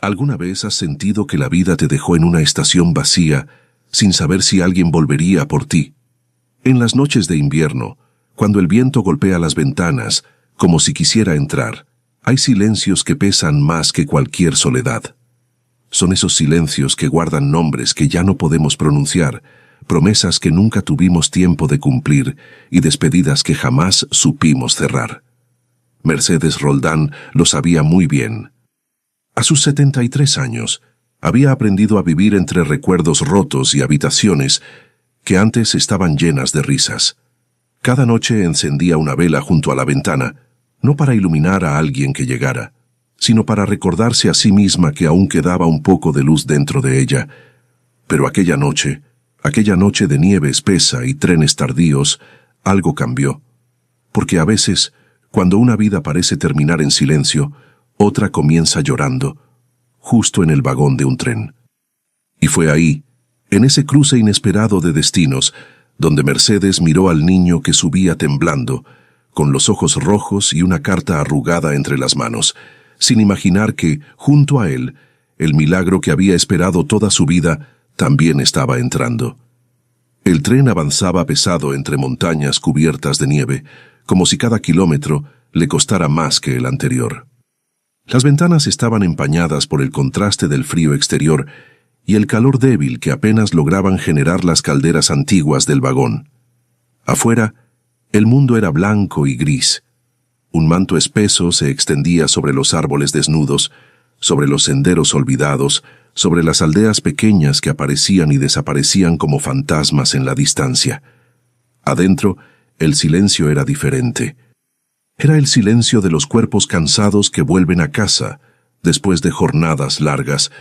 ¿Alguna vez has sentido que la vida te dejó en una estación vacía, sin saber si alguien volvería por ti? En las noches de invierno, cuando el viento golpea las ventanas, como si quisiera entrar, hay silencios que pesan más que cualquier soledad. Son esos silencios que guardan nombres que ya no podemos pronunciar, promesas que nunca tuvimos tiempo de cumplir y despedidas que jamás supimos cerrar. Mercedes Roldán lo sabía muy bien. A sus 73 años, había aprendido a vivir entre recuerdos rotos y habitaciones que antes estaban llenas de risas. Cada noche encendía una vela junto a la ventana, no para iluminar a alguien que llegara, sino para recordarse a sí misma que aún quedaba un poco de luz dentro de ella. Pero aquella noche de nieve espesa y trenes tardíos, algo cambió. Porque a veces, cuando una vida parece terminar en silencio, otra comienza llorando, justo en el vagón de un tren. Y fue ahí, en ese cruce inesperado de destinos, donde Mercedes miró al niño que subía temblando, con los ojos rojos y una carta arrugada entre las manos, sin imaginar que, junto a él, el milagro que había esperado toda su vida también estaba entrando. El tren avanzaba pesado entre montañas cubiertas de nieve, como si cada kilómetro le costara más que el anterior. Las ventanas estaban empañadas por el contraste del frío exterior y el calor débil que apenas lograban generar las calderas antiguas del vagón. Afuera, el mundo era blanco y gris. Un manto espeso se extendía sobre los árboles desnudos, sobre los senderos olvidados, sobre las aldeas pequeñas que aparecían y desaparecían como fantasmas en la distancia. Adentro, el silencio era diferente. Era el silencio de los cuerpos cansados que vuelven a casa, después de jornadas largas,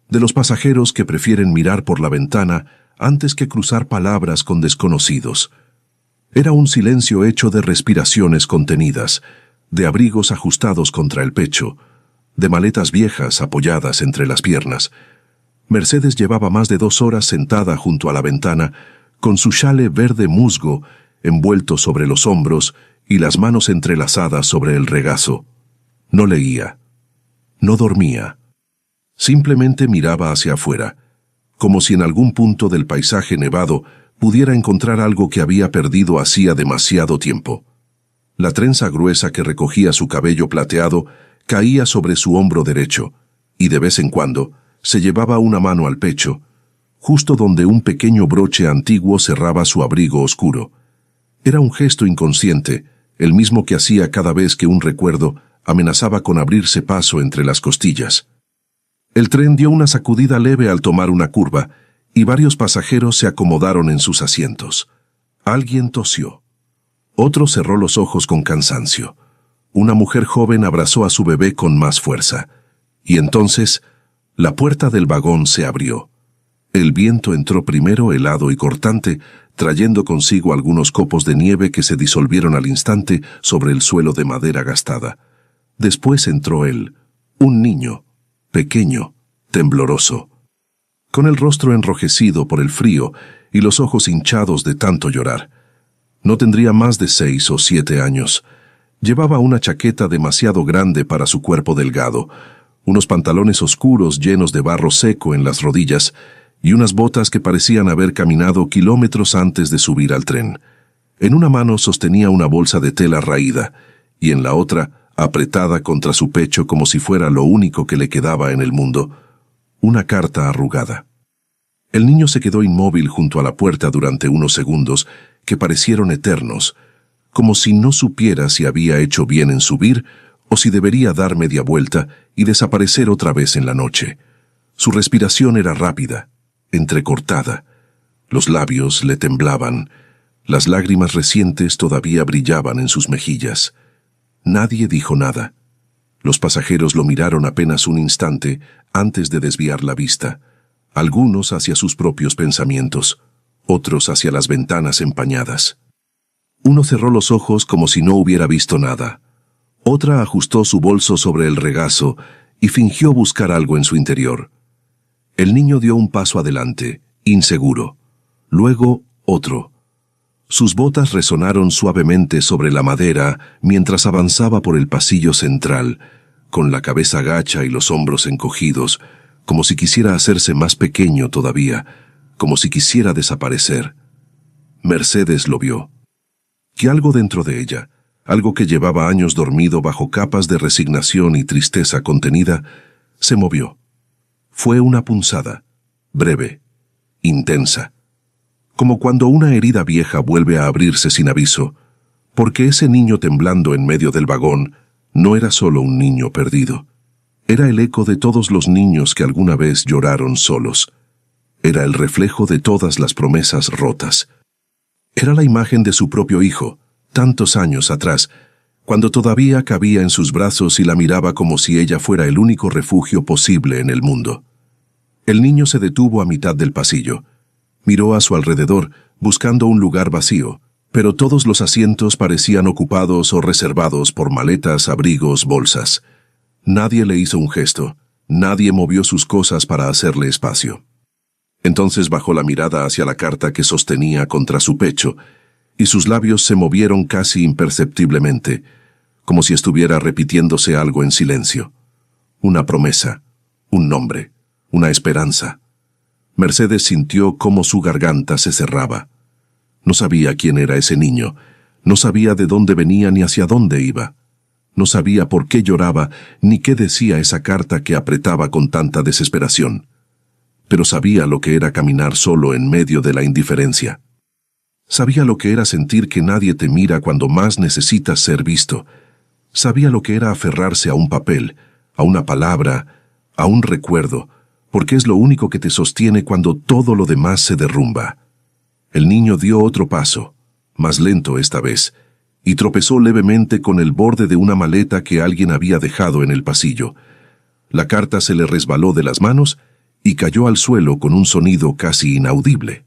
de los pasajeros que prefieren mirar por la ventana antes que cruzar palabras con desconocidos. Era un silencio hecho de respiraciones contenidas, de abrigos ajustados contra el pecho, de maletas viejas apoyadas entre las piernas. Mercedes llevaba más de 2 horas sentada junto a la ventana, con su chale verde musgo envuelto sobre los hombros y las manos entrelazadas sobre el regazo. No leía. No dormía. Simplemente miraba hacia afuera, como si en algún punto del paisaje nevado pudiera encontrar algo que había perdido hacía demasiado tiempo. La trenza gruesa que recogía su cabello plateado caía sobre su hombro derecho, y de vez en cuando se llevaba una mano al pecho, justo donde un pequeño broche antiguo cerraba su abrigo oscuro. Era un gesto inconsciente, el mismo que hacía cada vez que un recuerdo amenazaba con abrirse paso entre las costillas. El tren dio una sacudida leve al tomar una curva, y varios pasajeros se acomodaron en sus asientos. Alguien tosió. Otro cerró los ojos con cansancio. Una mujer joven abrazó a su bebé con más fuerza. Y entonces, la puerta del vagón se abrió. El viento entró primero helado y cortante, trayendo consigo algunos copos de nieve que se disolvieron al instante sobre el suelo de madera gastada. Después entró él, un niño, pequeño, tembloroso, con el rostro enrojecido por el frío y los ojos hinchados de tanto llorar. No tendría más de 6 o 7 años. Llevaba una chaqueta demasiado grande para su cuerpo delgado, unos pantalones oscuros llenos de barro seco en las rodillas y unas botas que parecían haber caminado kilómetros antes de subir al tren. En una mano sostenía una bolsa de tela raída y en la otra, apretada contra su pecho como si fuera lo único que le quedaba en el mundo, una carta arrugada. El niño se quedó inmóvil junto a la puerta durante unos segundos que parecieron eternos, como si no supiera si había hecho bien en subir o si debería dar media vuelta y desaparecer otra vez en la noche. Su respiración era rápida, entrecortada. Los labios le temblaban. Las lágrimas recientes todavía brillaban en sus mejillas. Nadie dijo nada. Los pasajeros lo miraron apenas un instante antes de desviar la vista, algunos hacia sus propios pensamientos, otros hacia las ventanas empañadas. Uno cerró los ojos como si no hubiera visto nada. Otra ajustó su bolso sobre el regazo y fingió buscar algo en su interior. El niño dio un paso adelante, inseguro. Luego, otro. Sus botas resonaron suavemente sobre la madera mientras avanzaba por el pasillo central, con la cabeza gacha y los hombros encogidos, como si quisiera hacerse más pequeño todavía, como si quisiera desaparecer. Mercedes lo vio. Que algo dentro de ella, algo que llevaba años dormido bajo capas de resignación y tristeza contenida, se movió. Fue una punzada, breve, intensa, como cuando una herida vieja vuelve a abrirse sin aviso, porque ese niño temblando en medio del vagón no era solo un niño perdido. Era el eco de todos los niños que alguna vez lloraron solos. Era el reflejo de todas las promesas rotas. Era la imagen de su propio hijo, tantos años atrás, cuando todavía cabía en sus brazos y la miraba como si ella fuera el único refugio posible en el mundo. El niño se detuvo a mitad del pasillo. Miró a su alrededor, buscando un lugar vacío, pero todos los asientos parecían ocupados o reservados por maletas, abrigos, bolsas. Nadie le hizo un gesto, nadie movió sus cosas para hacerle espacio. Entonces bajó la mirada hacia la carta que sostenía contra su pecho, y sus labios se movieron casi imperceptiblemente, como si estuviera repitiéndose algo en silencio. Una promesa, un nombre, una esperanza. Mercedes sintió cómo su garganta se cerraba. No sabía quién era ese niño, no sabía de dónde venía ni hacia dónde iba. No sabía por qué lloraba, ni qué decía esa carta que apretaba con tanta desesperación. Pero sabía lo que era caminar solo en medio de la indiferencia. Sabía lo que era sentir que nadie te mira cuando más necesitas ser visto. Sabía lo que era aferrarse a un papel, a una palabra, a un recuerdo, porque es lo único que te sostiene cuando todo lo demás se derrumba. El niño dio otro paso, más lento esta vez, y tropezó levemente con el borde de una maleta que alguien había dejado en el pasillo. La carta se le resbaló de las manos y cayó al suelo con un sonido casi inaudible.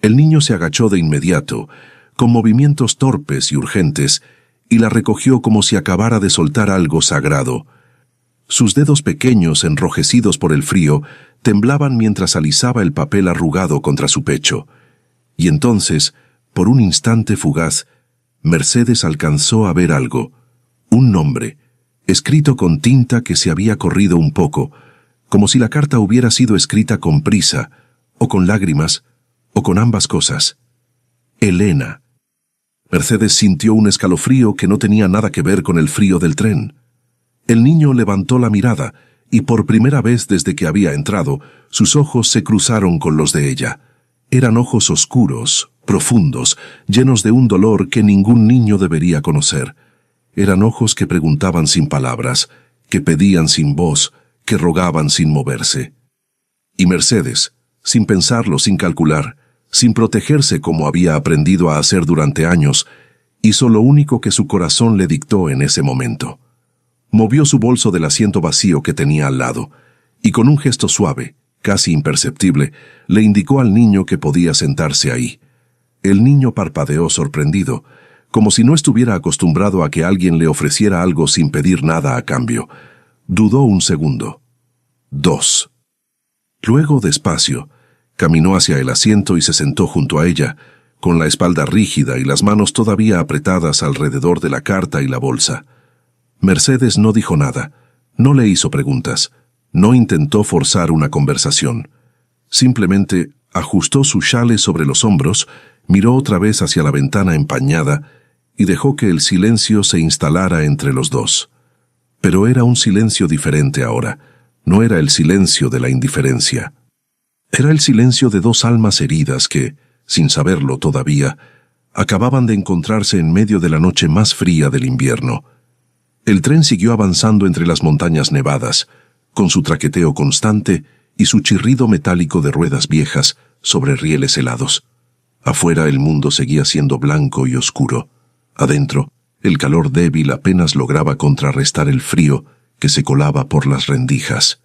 El niño se agachó de inmediato, con movimientos torpes y urgentes, y la recogió como si acabara de soltar algo sagrado. Sus dedos pequeños, enrojecidos por el frío, temblaban mientras alisaba el papel arrugado contra su pecho. Y entonces, por un instante fugaz, Mercedes alcanzó a ver algo, un nombre, escrito con tinta que se había corrido un poco, como si la carta hubiera sido escrita con prisa, o con lágrimas, o con ambas cosas. Elena. Mercedes sintió un escalofrío que no tenía nada que ver con el frío del tren. El niño levantó la mirada, y por primera vez desde que había entrado, sus ojos se cruzaron con los de ella. Eran ojos oscuros, profundos, llenos de un dolor que ningún niño debería conocer. Eran ojos que preguntaban sin palabras, que pedían sin voz, que rogaban sin moverse. Y Mercedes, sin pensarlo, sin calcular, sin protegerse como había aprendido a hacer durante años, hizo lo único que su corazón le dictó en ese momento. Movió su bolso del asiento vacío que tenía al lado, y con un gesto suave, casi imperceptible, le indicó al niño que podía sentarse ahí. El niño parpadeó sorprendido, como si no estuviera acostumbrado a que alguien le ofreciera algo sin pedir nada a cambio. Dudó un segundo. 2. Luego, despacio, caminó hacia el asiento y se sentó junto a ella, con la espalda rígida y las manos todavía apretadas alrededor de la carta y la bolsa. Mercedes no dijo nada, no le hizo preguntas, no intentó forzar una conversación. Simplemente ajustó su chale sobre los hombros, miró otra vez hacia la ventana empañada y dejó que el silencio se instalara entre los dos. Pero era un silencio diferente ahora. No era el silencio de la indiferencia. Era el silencio de dos almas heridas que, sin saberlo todavía, acababan de encontrarse en medio de la noche más fría del invierno. El tren siguió avanzando entre las montañas nevadas, con su traqueteo constante y su chirrido metálico de ruedas viejas sobre rieles helados. Afuera el mundo seguía siendo blanco y oscuro. Adentro, el calor débil apenas lograba contrarrestar el frío que se colaba por las rendijas.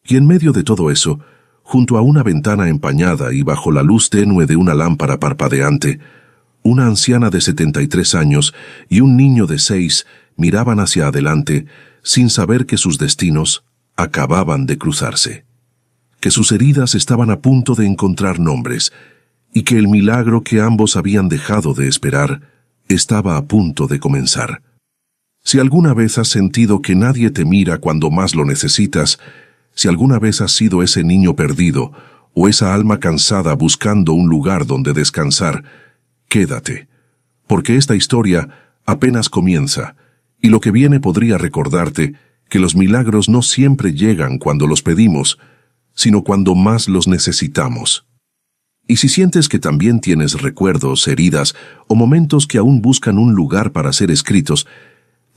Y en medio de todo eso, junto a una ventana empañada y bajo la luz tenue de una lámpara parpadeante, una anciana de 73 años y un niño de 6 miraban hacia adelante sin saber que sus destinos acababan de cruzarse, que sus heridas estaban a punto de encontrar nombres y que el milagro que ambos habían dejado de esperar estaba a punto de comenzar. Si alguna vez has sentido que nadie te mira cuando más lo necesitas, si alguna vez has sido ese niño perdido o esa alma cansada buscando un lugar donde descansar, quédate, porque esta historia apenas comienza, y lo que viene podría recordarte que los milagros no siempre llegan cuando los pedimos, sino cuando más los necesitamos. Y si sientes que también tienes recuerdos, heridas o momentos que aún buscan un lugar para ser escritos,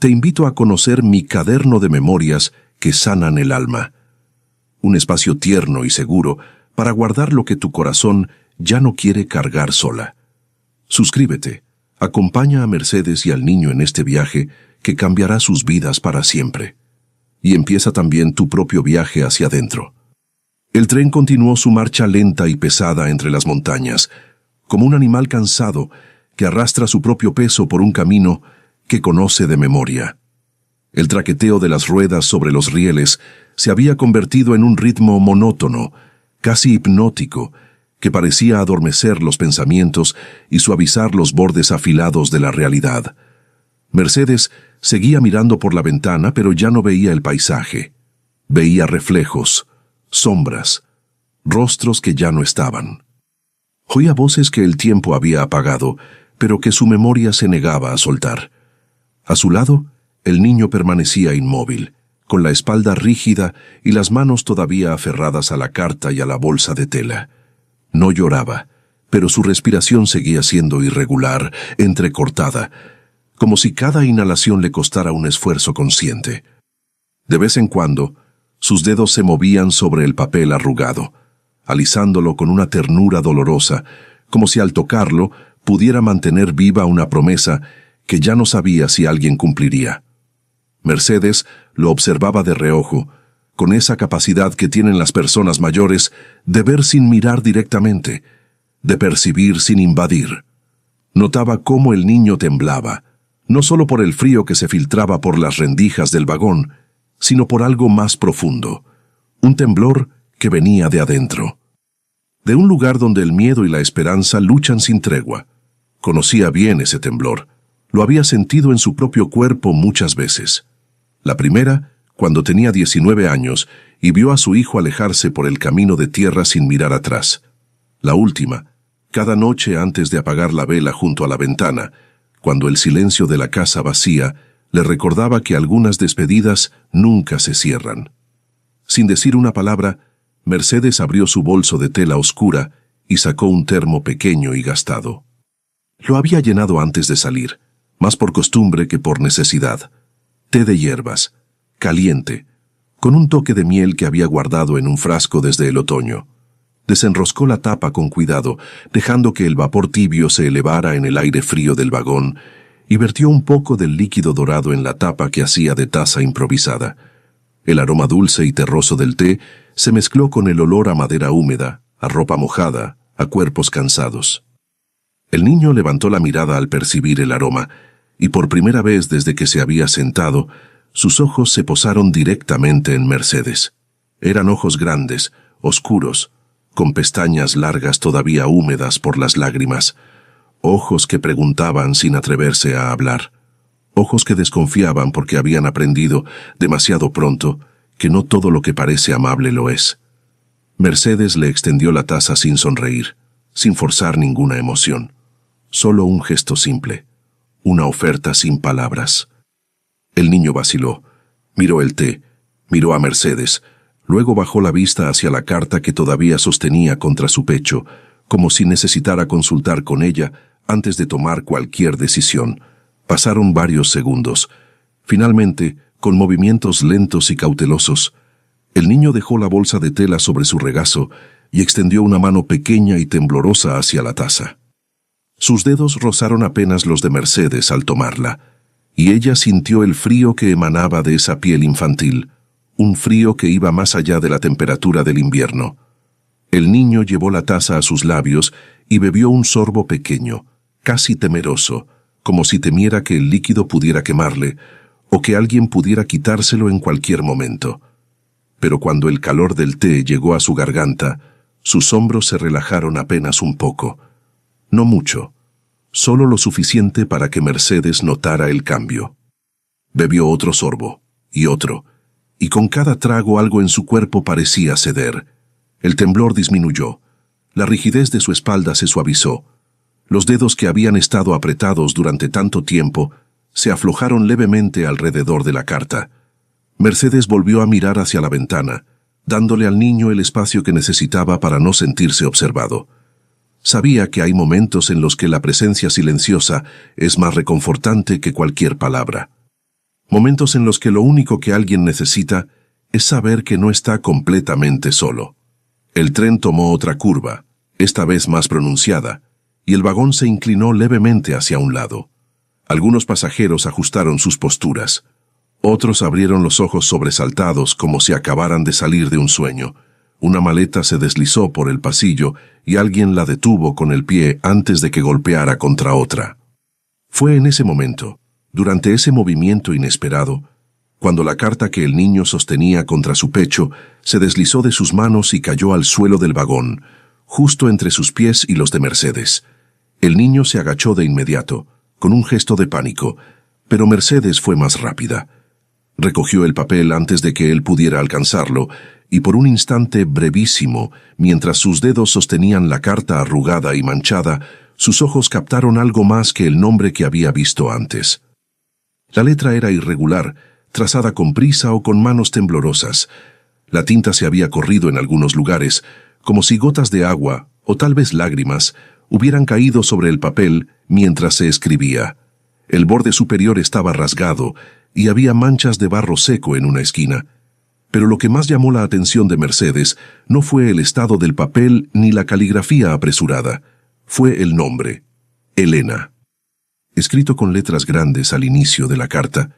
te invito a conocer mi cuaderno de memorias que sanan el alma. Un espacio tierno y seguro para guardar lo que tu corazón ya no quiere cargar sola. Suscríbete, acompaña a Mercedes y al niño en este viaje que cambiará sus vidas para siempre. Y empieza también tu propio viaje hacia adentro. El tren continuó su marcha lenta y pesada entre las montañas, como un animal cansado que arrastra su propio peso por un camino que conoce de memoria. El traqueteo de las ruedas sobre los rieles se había convertido en un ritmo monótono, casi hipnótico, que parecía adormecer los pensamientos y suavizar los bordes afilados de la realidad. Mercedes seguía mirando por la ventana, pero ya no veía el paisaje. Veía reflejos, sombras, rostros que ya no estaban. Oía voces que el tiempo había apagado, pero que su memoria se negaba a soltar. A su lado, el niño permanecía inmóvil, con la espalda rígida y las manos todavía aferradas a la carta y a la bolsa de tela. No lloraba, pero su respiración seguía siendo irregular, entrecortada, como si cada inhalación le costara un esfuerzo consciente. De vez en cuando, sus dedos se movían sobre el papel arrugado, alisándolo con una ternura dolorosa, como si al tocarlo pudiera mantener viva una promesa que ya no sabía si alguien cumpliría. Mercedes lo observaba de reojo, con esa capacidad que tienen las personas mayores de ver sin mirar directamente, de percibir sin invadir. Notaba cómo el niño temblaba, no solo por el frío que se filtraba por las rendijas del vagón, sino por algo más profundo, un temblor que venía de adentro. De un lugar donde el miedo y la esperanza luchan sin tregua. Conocía bien ese temblor, lo había sentido en su propio cuerpo muchas veces. La primera, cuando tenía 19 años y vio a su hijo alejarse por el camino de tierra sin mirar atrás. La última, cada noche antes de apagar la vela junto a la ventana, cuando el silencio de la casa vacía le recordaba que algunas despedidas nunca se cierran. Sin decir una palabra, Mercedes abrió su bolso de tela oscura y sacó un termo pequeño y gastado. Lo había llenado antes de salir, más por costumbre que por necesidad. Té de hierbas, caliente, con un toque de miel que había guardado en un frasco desde el otoño. Desenroscó la tapa con cuidado, dejando que el vapor tibio se elevara en el aire frío del vagón, y vertió un poco del líquido dorado en la tapa que hacía de taza improvisada. El aroma dulce y terroso del té se mezcló con el olor a madera húmeda, a ropa mojada, a cuerpos cansados. El niño levantó la mirada al percibir el aroma, y por primera vez desde que se había sentado, sus ojos se posaron directamente en Mercedes. Eran ojos grandes, oscuros, con pestañas largas todavía húmedas por las lágrimas, ojos que preguntaban sin atreverse a hablar, ojos que desconfiaban porque habían aprendido demasiado pronto que no todo lo que parece amable lo es. Mercedes le extendió la taza sin sonreír, sin forzar ninguna emoción, solo un gesto simple, una oferta sin palabras. El niño vaciló, miró el té, miró a Mercedes, luego bajó la vista hacia la carta que todavía sostenía contra su pecho, como si necesitara consultar con ella antes de tomar cualquier decisión. Pasaron varios segundos. Finalmente, con movimientos lentos y cautelosos, el niño dejó la bolsa de tela sobre su regazo y extendió una mano pequeña y temblorosa hacia la taza. Sus dedos rozaron apenas los de Mercedes al tomarla, y ella sintió el frío que emanaba de esa piel infantil, un frío que iba más allá de la temperatura del invierno. El niño llevó la taza a sus labios y bebió un sorbo pequeño, casi temeroso, como si temiera que el líquido pudiera quemarle, o que alguien pudiera quitárselo en cualquier momento. Pero cuando el calor del té llegó a su garganta, sus hombros se relajaron apenas un poco. No mucho, solo lo suficiente para que Mercedes notara el cambio. Bebió otro sorbo, y otro, y con cada trago algo en su cuerpo parecía ceder. El temblor disminuyó, la rigidez de su espalda se suavizó. Los dedos que habían estado apretados durante tanto tiempo se aflojaron levemente alrededor de la carta. Mercedes volvió a mirar hacia la ventana, dándole al niño el espacio que necesitaba para no sentirse observado. Sabía que hay momentos en los que la presencia silenciosa es más reconfortante que cualquier palabra. Momentos en los que lo único que alguien necesita es saber que no está completamente solo. El tren tomó otra curva, esta vez más pronunciada, y el vagón se inclinó levemente hacia un lado. Algunos pasajeros ajustaron sus posturas. Otros abrieron los ojos sobresaltados como si acabaran de salir de un sueño. Una maleta se deslizó por el pasillo y alguien la detuvo con el pie antes de que golpeara contra otra. Fue en ese momento, durante ese movimiento inesperado, cuando la carta que el niño sostenía contra su pecho se deslizó de sus manos y cayó al suelo del vagón, justo entre sus pies y los de Mercedes. El niño se agachó de inmediato, con un gesto de pánico, pero Mercedes fue más rápida. Recogió el papel antes de que él pudiera alcanzarlo, y por un instante brevísimo, mientras sus dedos sostenían la carta arrugada y manchada, sus ojos captaron algo más que el nombre que había visto antes. La letra era irregular, trazada con prisa o con manos temblorosas. La tinta se había corrido en algunos lugares, como si gotas de agua, o tal vez lágrimas, hubieran caído sobre el papel mientras se escribía. El borde superior estaba rasgado, y había manchas de barro seco en una esquina. Pero lo que más llamó la atención de Mercedes no fue el estado del papel ni la caligrafía apresurada. Fue el nombre, Elena. Escrito con letras grandes al inicio de la carta,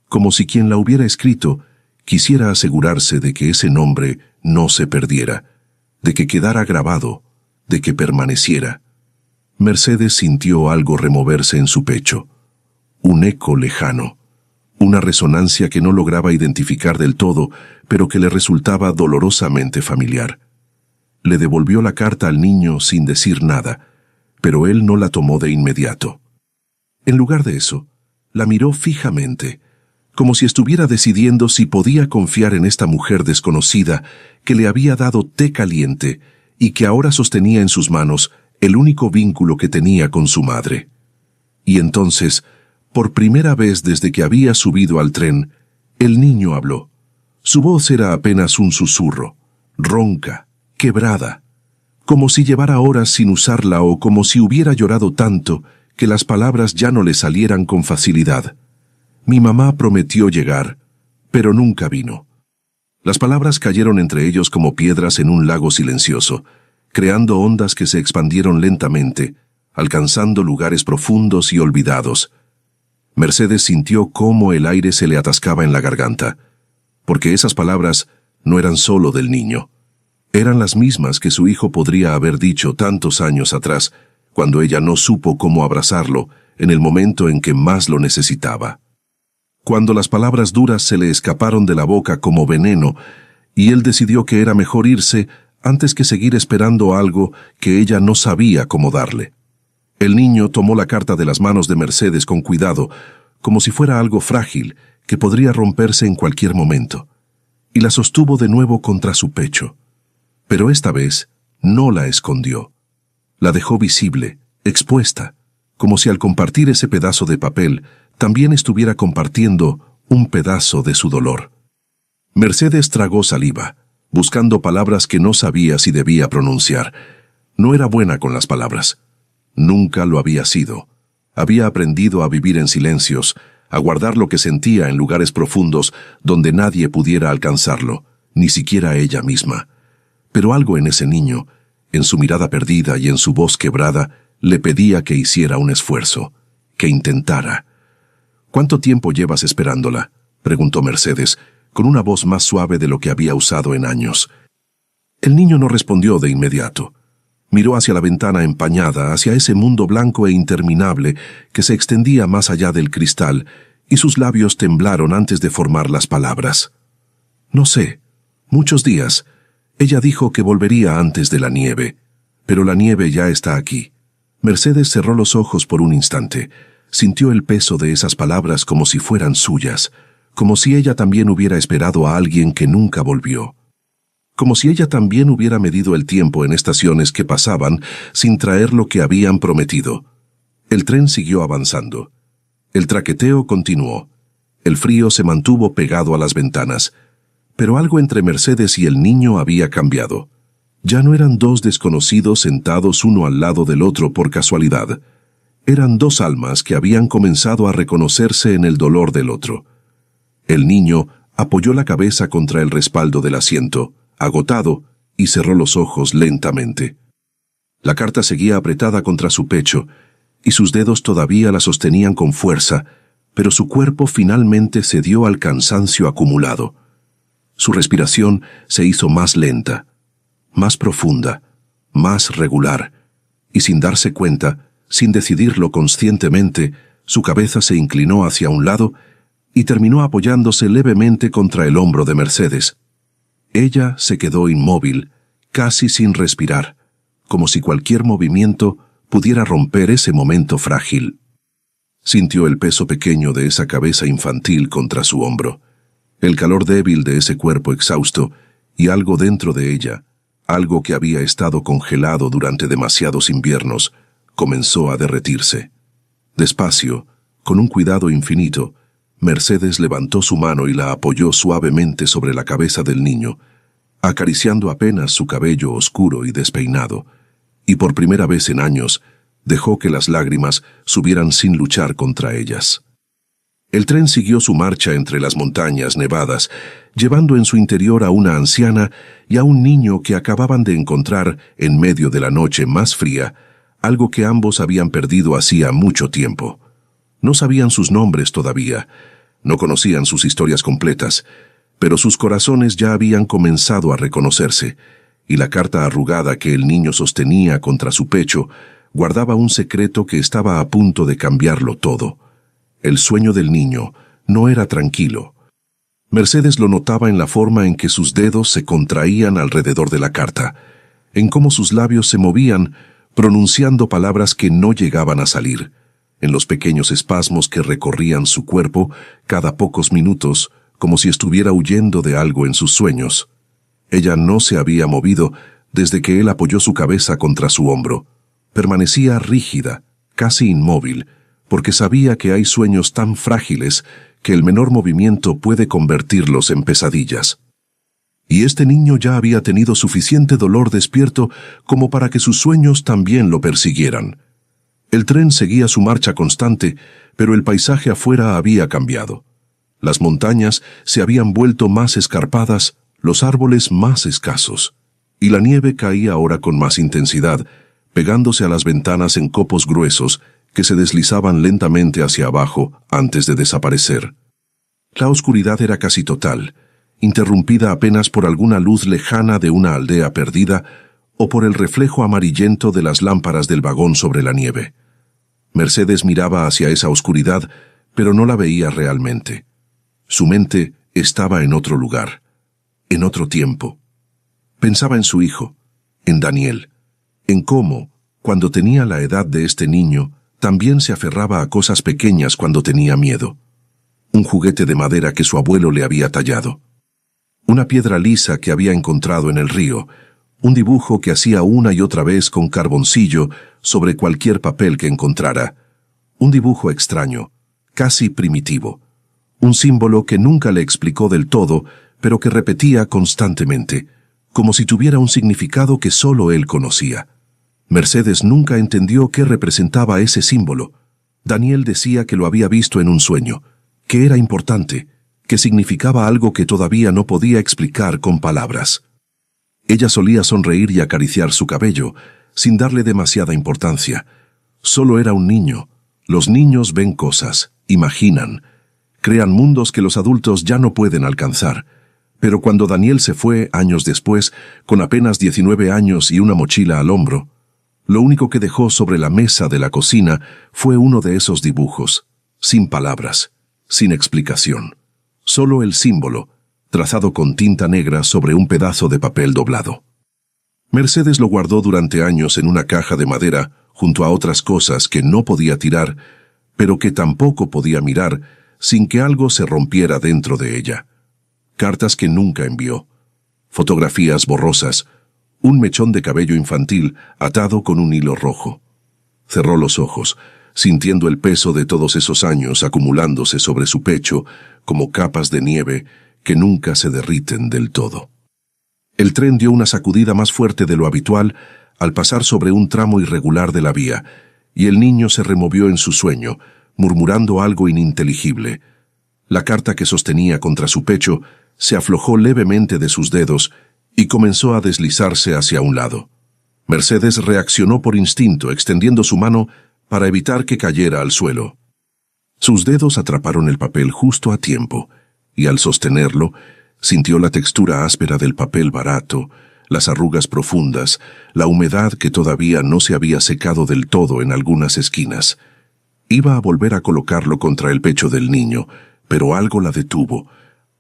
como si quien la hubiera escrito quisiera asegurarse de que ese nombre no se perdiera, de que quedara grabado, de que permaneciera. Mercedes sintió algo removerse en su pecho, un eco lejano, una resonancia que no lograba identificar del todo, pero que le resultaba dolorosamente familiar. Le devolvió la carta al niño sin decir nada, pero él no la tomó de inmediato. En lugar de eso, la miró fijamente, como si estuviera decidiendo si podía confiar en esta mujer desconocida que le había dado té caliente y que ahora sostenía en sus manos el único vínculo que tenía con su madre. Y entonces, por primera vez desde que había subido al tren, el niño habló. Su voz era apenas un susurro, ronca, quebrada, como si llevara horas sin usarla o como si hubiera llorado tanto que las palabras ya no le salieran con facilidad. Mi mamá prometió llegar, pero nunca vino. Las palabras cayeron entre ellos como piedras en un lago silencioso, creando ondas que se expandieron lentamente, alcanzando lugares profundos y olvidados. Mercedes sintió cómo el aire se le atascaba en la garganta, porque esas palabras no eran solo del niño. Eran las mismas que su hijo podría haber dicho tantos años atrás, cuando ella no supo cómo abrazarlo en el momento en que más lo necesitaba. Cuando las palabras duras se le escaparon de la boca como veneno, y él decidió que era mejor irse antes que seguir esperando algo que ella no sabía cómo darle. El niño tomó la carta de las manos de Mercedes con cuidado, como si fuera algo frágil que podría romperse en cualquier momento, y la sostuvo de nuevo contra su pecho. Pero esta vez no la escondió. La dejó visible, expuesta, como si al compartir ese pedazo de papel también estuviera compartiendo un pedazo de su dolor. Mercedes tragó saliva, buscando palabras que no sabía si debía pronunciar. No era buena con las palabras. Nunca lo había sido. Había aprendido a vivir en silencios, a guardar lo que sentía en lugares profundos donde nadie pudiera alcanzarlo, ni siquiera ella misma. Pero algo en ese niño, en su mirada perdida y en su voz quebrada, le pedía que hiciera un esfuerzo, que intentara. «¿Cuánto tiempo llevas esperándola?», preguntó Mercedes, con una voz más suave de lo que había usado en años. El niño no respondió de inmediato. Miró hacia la ventana empañada, hacia ese mundo blanco e interminable que se extendía más allá del cristal, y sus labios temblaron antes de formar las palabras. «No sé, muchos días». Ella dijo que volvería antes de la nieve, pero la nieve ya está aquí. Mercedes cerró los ojos por un instante. Sintió el peso de esas palabras como si fueran suyas, como si ella también hubiera esperado a alguien que nunca volvió. Como si ella también hubiera medido el tiempo en estaciones que pasaban sin traer lo que habían prometido. El tren siguió avanzando. El traqueteo continuó. El frío se mantuvo pegado a las ventanas. Pero algo entre Mercedes y el niño había cambiado. Ya no eran dos desconocidos sentados uno al lado del otro por casualidad. Eran dos almas que habían comenzado a reconocerse en el dolor del otro. El niño apoyó la cabeza contra el respaldo del asiento, agotado, y cerró los ojos lentamente. La carta seguía apretada contra su pecho, y sus dedos todavía la sostenían con fuerza, pero su cuerpo finalmente cedió al cansancio acumulado. Su respiración se hizo más lenta, más profunda, más regular, y sin darse cuenta, sin decidirlo conscientemente, su cabeza se inclinó hacia un lado y terminó apoyándose levemente contra el hombro de Mercedes. Ella se quedó inmóvil, casi sin respirar, como si cualquier movimiento pudiera romper ese momento frágil. Sintió el peso pequeño de esa cabeza infantil contra su hombro, el calor débil de ese cuerpo exhausto y algo dentro de ella, algo que había estado congelado durante demasiados inviernos, comenzó a derretirse. Despacio, con un cuidado infinito, Mercedes levantó su mano y la apoyó suavemente sobre la cabeza del niño, acariciando apenas su cabello oscuro y despeinado, y por primera vez en años dejó que las lágrimas subieran sin luchar contra ellas. El tren siguió su marcha entre las montañas nevadas, llevando en su interior a una anciana y a un niño que acababan de encontrar en medio de la noche más fría, algo que ambos habían perdido hacía mucho tiempo. No sabían sus nombres todavía, no conocían sus historias completas, pero sus corazones ya habían comenzado a reconocerse, y la carta arrugada que el niño sostenía contra su pecho guardaba un secreto que estaba a punto de cambiarlo todo. El sueño del niño no era tranquilo. Mercedes lo notaba en la forma en que sus dedos se contraían alrededor de la carta, en cómo sus labios se movían, pronunciando palabras que no llegaban a salir, en los pequeños espasmos que recorrían su cuerpo cada pocos minutos, como si estuviera huyendo de algo en sus sueños. Ella no se había movido desde que él apoyó su cabeza contra su hombro. Permanecía rígida, casi inmóvil, porque sabía que hay sueños tan frágiles que el menor movimiento puede convertirlos en pesadillas. Y este niño ya había tenido suficiente dolor despierto como para que sus sueños también lo persiguieran. El tren seguía su marcha constante, pero el paisaje afuera había cambiado. Las montañas se habían vuelto más escarpadas, los árboles más escasos, y la nieve caía ahora con más intensidad, pegándose a las ventanas en copos gruesos que se deslizaban lentamente hacia abajo antes de desaparecer. La oscuridad era casi total, interrumpida apenas por alguna luz lejana de una aldea perdida o por el reflejo amarillento de las lámparas del vagón sobre la nieve. Mercedes miraba hacia esa oscuridad, pero no la veía realmente. Su mente estaba en otro lugar, en otro tiempo. Pensaba en su hijo, en Daniel, en cómo, cuando tenía la edad de este niño, también se aferraba a cosas pequeñas cuando tenía miedo. Un juguete de madera que su abuelo le había tallado. Una piedra lisa que había encontrado en el río. Un dibujo que hacía una y otra vez con carboncillo sobre cualquier papel que encontrara. Un dibujo extraño, casi primitivo. Un símbolo que nunca le explicó del todo, pero que repetía constantemente, como si tuviera un significado que solo él conocía. Mercedes nunca entendió qué representaba ese símbolo. Daniel decía que lo había visto en un sueño, que era importante, que significaba algo que todavía no podía explicar con palabras. Ella solía sonreír y acariciar su cabello, sin darle demasiada importancia. Solo era un niño. Los niños ven cosas, imaginan, crean mundos que los adultos ya no pueden alcanzar. Pero cuando Daniel se fue, años después, con apenas 19 años y una mochila al hombro, lo único que dejó sobre la mesa de la cocina fue uno de esos dibujos, sin palabras, sin explicación. Solo el símbolo, trazado con tinta negra sobre un pedazo de papel doblado. Mercedes lo guardó durante años en una caja de madera junto a otras cosas que no podía tirar, pero que tampoco podía mirar sin que algo se rompiera dentro de ella. Cartas que nunca envió, fotografías borrosas, un mechón de cabello infantil atado con un hilo rojo. Cerró los ojos, sintiendo el peso de todos esos años acumulándose sobre su pecho como capas de nieve que nunca se derriten del todo. El tren dio una sacudida más fuerte de lo habitual al pasar sobre un tramo irregular de la vía, y el niño se removió en su sueño, murmurando algo ininteligible. La carta que sostenía contra su pecho se aflojó levemente de sus dedos y comenzó a deslizarse hacia un lado. Mercedes reaccionó por instinto, extendiendo su mano para evitar que cayera al suelo. Sus dedos atraparon el papel justo a tiempo, y al sostenerlo, sintió la textura áspera del papel barato, las arrugas profundas, la humedad que todavía no se había secado del todo en algunas esquinas. Iba a volver a colocarlo contra el pecho del niño, pero algo la detuvo.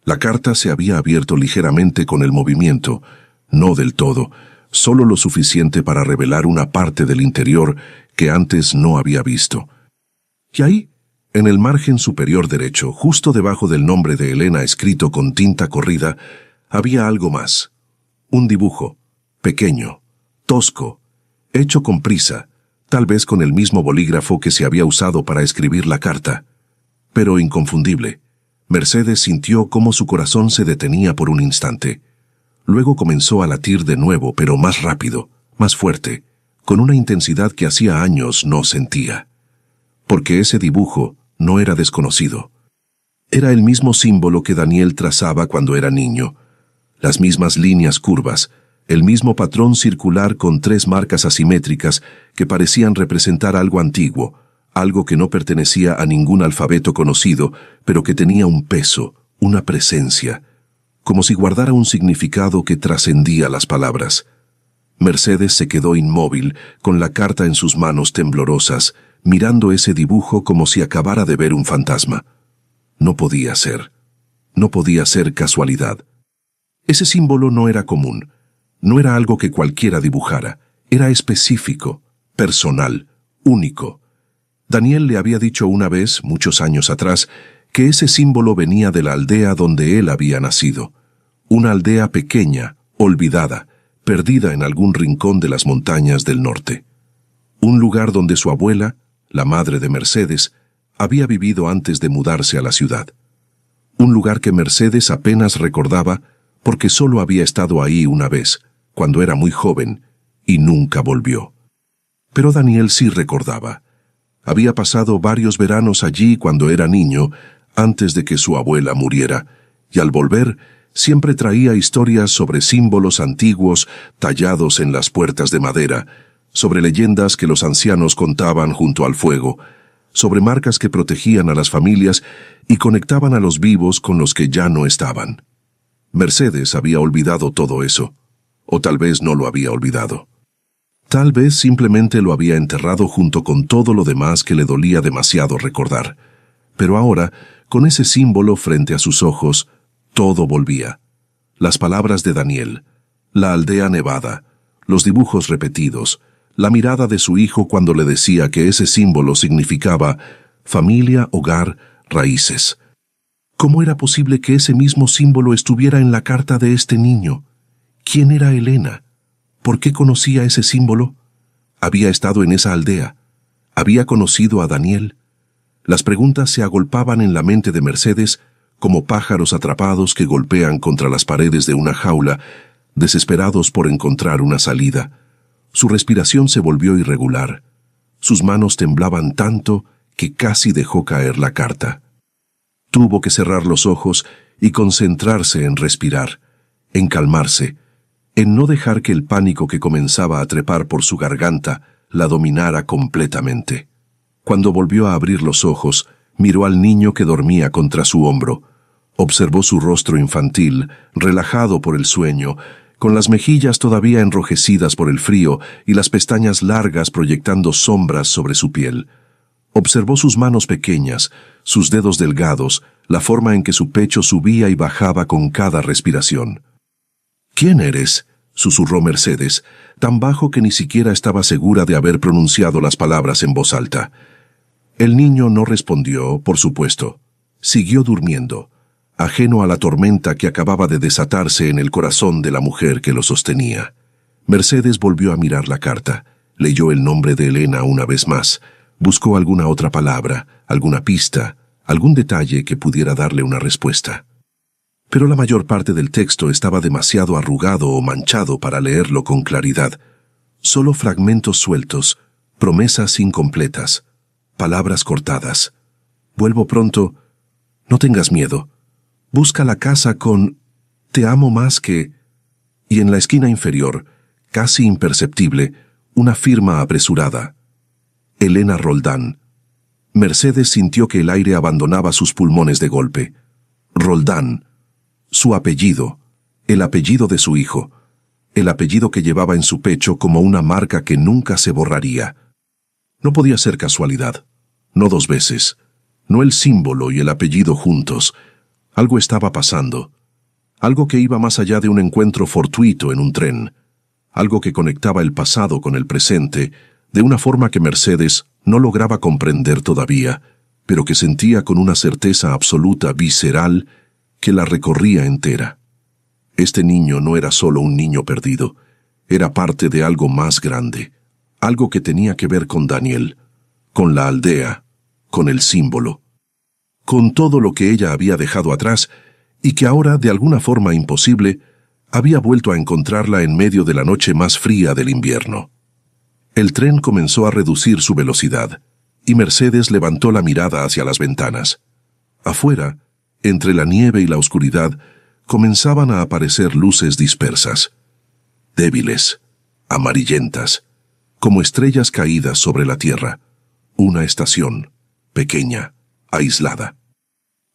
La carta se había abierto ligeramente con el movimiento, no del todo, solo lo suficiente para revelar una parte del interior que antes no había visto. Y ahí, en el margen superior derecho, justo debajo del nombre de Elena escrito con tinta corrida, había algo más. Un dibujo, pequeño, tosco, hecho con prisa, tal vez con el mismo bolígrafo que se había usado para escribir la carta. Pero inconfundible. Mercedes sintió cómo su corazón se detenía por un instante. Luego comenzó a latir de nuevo, pero más rápido, más fuerte, con una intensidad que hacía años no sentía. Porque ese dibujo no era desconocido. Era el mismo símbolo que Daniel trazaba cuando era niño. Las mismas líneas curvas, el mismo patrón circular con 3 marcas asimétricas que parecían representar algo antiguo, algo que no pertenecía a ningún alfabeto conocido, pero que tenía un peso, una presencia, como si guardara un significado que trascendía las palabras. Mercedes se quedó inmóvil, con la carta en sus manos temblorosas, mirando ese dibujo como si acabara de ver un fantasma. No podía ser. No podía ser casualidad. Ese símbolo no era común. No era algo que cualquiera dibujara. Era específico, personal, único. Daniel le había dicho una vez, muchos años atrás, que ese símbolo venía de la aldea donde él había nacido. Una aldea pequeña, olvidada, perdida en algún rincón de las montañas del norte. Un lugar donde su abuela, la madre de Mercedes, había vivido antes de mudarse a la ciudad. Un lugar que Mercedes apenas recordaba porque solo había estado ahí una vez, cuando era muy joven, y nunca volvió. Pero Daniel sí recordaba. Había pasado varios veranos allí cuando era niño, antes de que su abuela muriera, y al volver siempre traía historias sobre símbolos antiguos tallados en las puertas de madera, sobre leyendas que los ancianos contaban junto al fuego, sobre marcas que protegían a las familias y conectaban a los vivos con los que ya no estaban. Mercedes había olvidado todo eso, o tal vez no lo había olvidado. Tal vez simplemente lo había enterrado junto con todo lo demás que le dolía demasiado recordar. Pero ahora, con ese símbolo frente a sus ojos, todo volvía. Las palabras de Daniel, la aldea nevada, los dibujos repetidos, la mirada de su hijo cuando le decía que ese símbolo significaba familia, hogar, raíces. ¿Cómo era posible que ese mismo símbolo estuviera en la carta de este niño? ¿Quién era Elena? ¿Por qué conocía ese símbolo? Había estado en esa aldea. Había conocido a Daniel. Las preguntas se agolpaban en la mente de Mercedes como pájaros atrapados que golpean contra las paredes de una jaula, desesperados por encontrar una salida. Su respiración se volvió irregular. Sus manos temblaban tanto que casi dejó caer la carta. Tuvo que cerrar los ojos y concentrarse en respirar, en calmarse, en no dejar que el pánico que comenzaba a trepar por su garganta la dominara completamente. Cuando volvió a abrir los ojos, miró al niño que dormía contra su hombro. Observó su rostro infantil, relajado por el sueño, con las mejillas todavía enrojecidas por el frío y las pestañas largas proyectando sombras sobre su piel. Observó sus manos pequeñas, sus dedos delgados, la forma en que su pecho subía y bajaba con cada respiración. «¿Quién eres?», susurró Mercedes, tan bajo que ni siquiera estaba segura de haber pronunciado las palabras en voz alta. El niño no respondió, por supuesto. Siguió durmiendo, ajeno a la tormenta que acababa de desatarse en el corazón de la mujer que lo sostenía. Mercedes volvió a mirar la carta, leyó el nombre de Elena una vez más, buscó alguna otra palabra, alguna pista, algún detalle que pudiera darle una respuesta. Pero la mayor parte del texto estaba demasiado arrugado o manchado para leerlo con claridad. Solo fragmentos sueltos, promesas incompletas, palabras cortadas. Vuelvo pronto. No tengas miedo. Busca la casa con «Te amo más que...» y en la esquina inferior, casi imperceptible, una firma apresurada. Elena Roldán. Mercedes sintió que el aire abandonaba sus pulmones de golpe. Roldán. Su apellido, el apellido de su hijo, el apellido que llevaba en su pecho como una marca que nunca se borraría. No podía ser casualidad, no dos veces, no el símbolo y el apellido juntos. Algo estaba pasando, algo que iba más allá de un encuentro fortuito en un tren, algo que conectaba el pasado con el presente, de una forma que Mercedes no lograba comprender todavía, pero que sentía con una certeza absoluta, visceral, que la recorría entera. Este niño no era solo un niño perdido, era parte de algo más grande, algo que tenía que ver con Daniel, con la aldea, con el símbolo, con todo lo que ella había dejado atrás y que ahora, de alguna forma imposible, había vuelto a encontrarla en medio de la noche más fría del invierno. El tren comenzó a reducir su velocidad, y Mercedes levantó la mirada hacia las ventanas. Afuera, entre la nieve y la oscuridad, comenzaban a aparecer luces dispersas, débiles, amarillentas, como estrellas caídas sobre la tierra. Una estación, pequeña, aislada.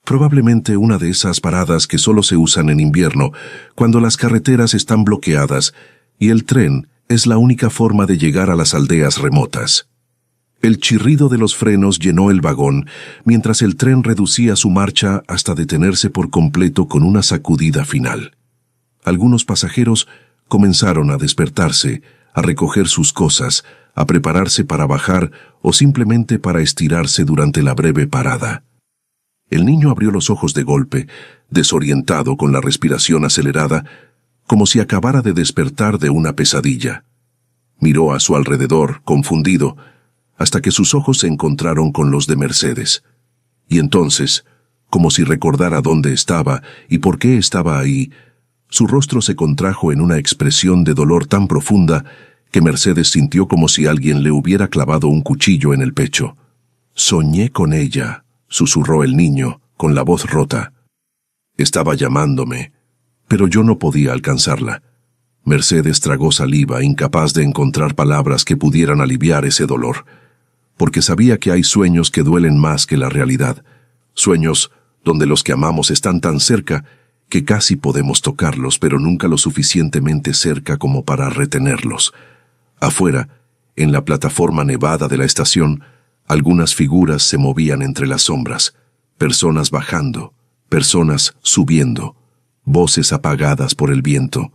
Probablemente una de esas paradas que solo se usan en invierno, cuando las carreteras están bloqueadas y el tren es la única forma de llegar a las aldeas remotas. El chirrido de los frenos llenó el vagón, mientras el tren reducía su marcha hasta detenerse por completo con una sacudida final. Algunos pasajeros comenzaron a despertarse, a recoger sus cosas, a prepararse para bajar o simplemente para estirarse durante la breve parada. El niño abrió los ojos de golpe, desorientado con la respiración acelerada, como si acabara de despertar de una pesadilla. Miró a su alrededor, confundido, hasta que sus ojos se encontraron con los de Mercedes. Y entonces, como si recordara dónde estaba y por qué estaba ahí, su rostro se contrajo en una expresión de dolor tan profunda que Mercedes sintió como si alguien le hubiera clavado un cuchillo en el pecho. «Soñé con ella», susurró el niño, con la voz rota. «Estaba llamándome, pero yo no podía alcanzarla». Mercedes tragó saliva, incapaz de encontrar palabras que pudieran aliviar ese dolor, porque sabía que hay sueños que duelen más que la realidad, sueños donde los que amamos están tan cerca que casi podemos tocarlos, pero nunca lo suficientemente cerca como para retenerlos. Afuera, en la plataforma nevada de la estación, algunas figuras se movían entre las sombras, personas bajando, personas subiendo, voces apagadas por el viento.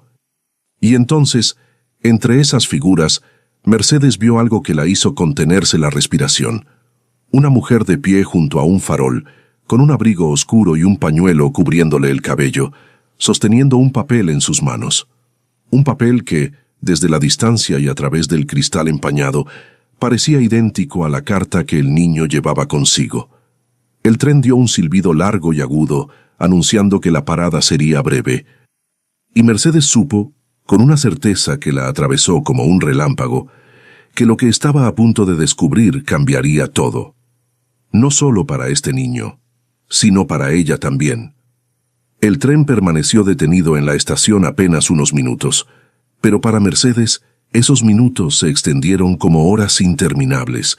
Y entonces, entre esas figuras, Mercedes vio algo que la hizo contenerse la respiración. Una mujer de pie junto a un farol, con un abrigo oscuro y un pañuelo cubriéndole el cabello, sosteniendo un papel en sus manos. Un papel que, desde la distancia y a través del cristal empañado, parecía idéntico a la carta que el niño llevaba consigo. El tren dio un silbido largo y agudo, anunciando que la parada sería breve. Y Mercedes supo, con una certeza que la atravesó como un relámpago, que lo que estaba a punto de descubrir cambiaría todo. No solo para este niño, sino para ella también. El tren permaneció detenido en la estación apenas unos minutos, pero para Mercedes esos minutos se extendieron como horas interminables.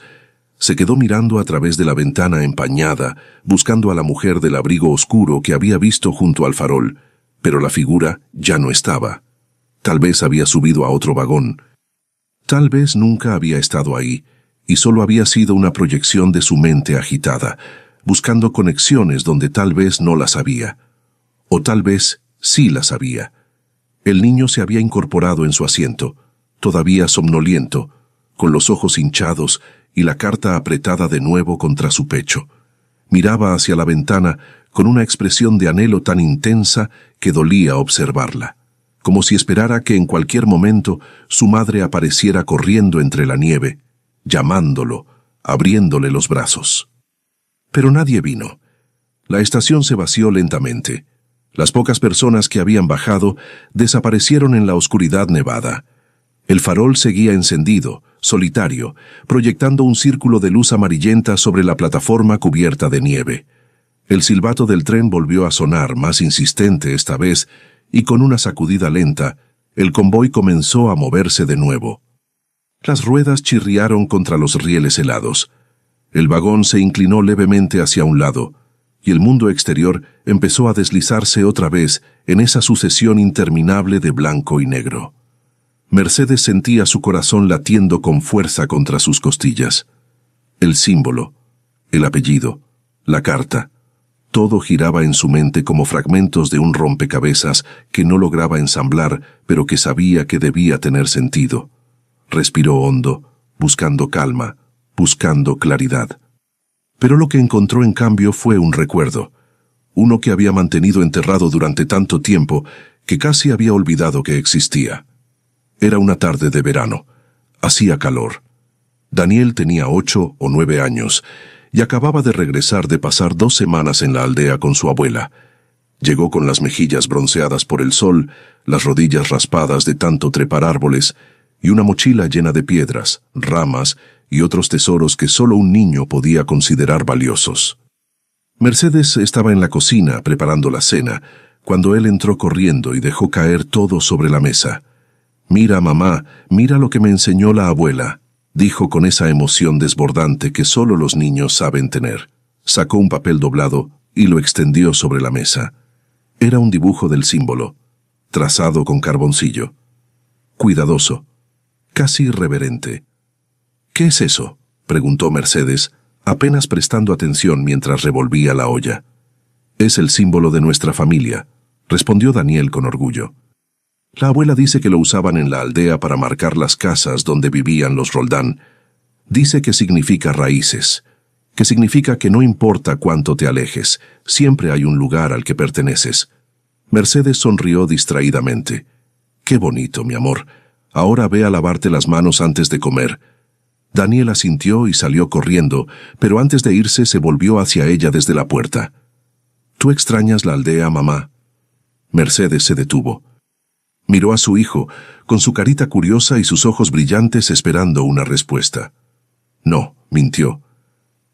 Se quedó mirando a través de la ventana empañada, buscando a la mujer del abrigo oscuro que había visto junto al farol, pero la figura ya no estaba. Tal vez había subido a otro vagón. Tal vez nunca había estado ahí, y solo había sido una proyección de su mente agitada, buscando conexiones donde tal vez no las había. O tal vez sí las había. El niño se había incorporado en su asiento, todavía somnoliento, con los ojos hinchados y la carta apretada de nuevo contra su pecho. Miraba hacia la ventana con una expresión de anhelo tan intensa que dolía observarla, como si esperara que en cualquier momento su madre apareciera corriendo entre la nieve, llamándolo, abriéndole los brazos. Pero nadie vino. La estación se vació lentamente. Las pocas personas que habían bajado desaparecieron en la oscuridad nevada. El farol seguía encendido, solitario, proyectando un círculo de luz amarillenta sobre la plataforma cubierta de nieve. El silbato del tren volvió a sonar, más insistente esta vez, y con una sacudida lenta, el convoy comenzó a moverse de nuevo. Las ruedas chirriaron contra los rieles helados. El vagón se inclinó levemente hacia un lado, y el mundo exterior empezó a deslizarse otra vez en esa sucesión interminable de blanco y negro. Mercedes sentía su corazón latiendo con fuerza contra sus costillas. El símbolo, el apellido, la carta, todo giraba en su mente como fragmentos de un rompecabezas que no lograba ensamblar, pero que sabía que debía tener sentido. Respiró hondo, buscando calma, buscando claridad. Pero lo que encontró en cambio fue un recuerdo, uno que había mantenido enterrado durante tanto tiempo que casi había olvidado que existía. Era una tarde de verano. Hacía calor. Daniel tenía 8 o 9 años y acababa de regresar de pasar 2 semanas en la aldea con su abuela. Llegó con las mejillas bronceadas por el sol, las rodillas raspadas de tanto trepar árboles y una mochila llena de piedras, ramas y otros tesoros que solo un niño podía considerar valiosos. Mercedes estaba en la cocina preparando la cena cuando él entró corriendo y dejó caer todo sobre la mesa. «Mira, mamá, mira lo que me enseñó la abuela», dijo con esa emoción desbordante que solo los niños saben tener. Sacó un papel doblado y lo extendió sobre la mesa. Era un dibujo del símbolo, trazado con carboncillo. Cuidadoso, casi irreverente. «¿Qué es eso?», preguntó Mercedes, apenas prestando atención mientras revolvía la olla. «Es el símbolo de nuestra familia», respondió Daniel con orgullo. La abuela dice que lo usaban en la aldea para marcar las casas donde vivían los Roldán. Dice que significa raíces, que significa que no importa cuánto te alejes, siempre hay un lugar al que perteneces. Mercedes sonrió distraídamente. «Qué bonito, mi amor. Ahora ve a lavarte las manos antes de comer». Daniel asintió y salió corriendo, pero antes de irse se volvió hacia ella desde la puerta. «¿Tú extrañas la aldea, mamá?». Mercedes se detuvo. Miró a su hijo, con su carita curiosa y sus ojos brillantes esperando una respuesta. «No», mintió.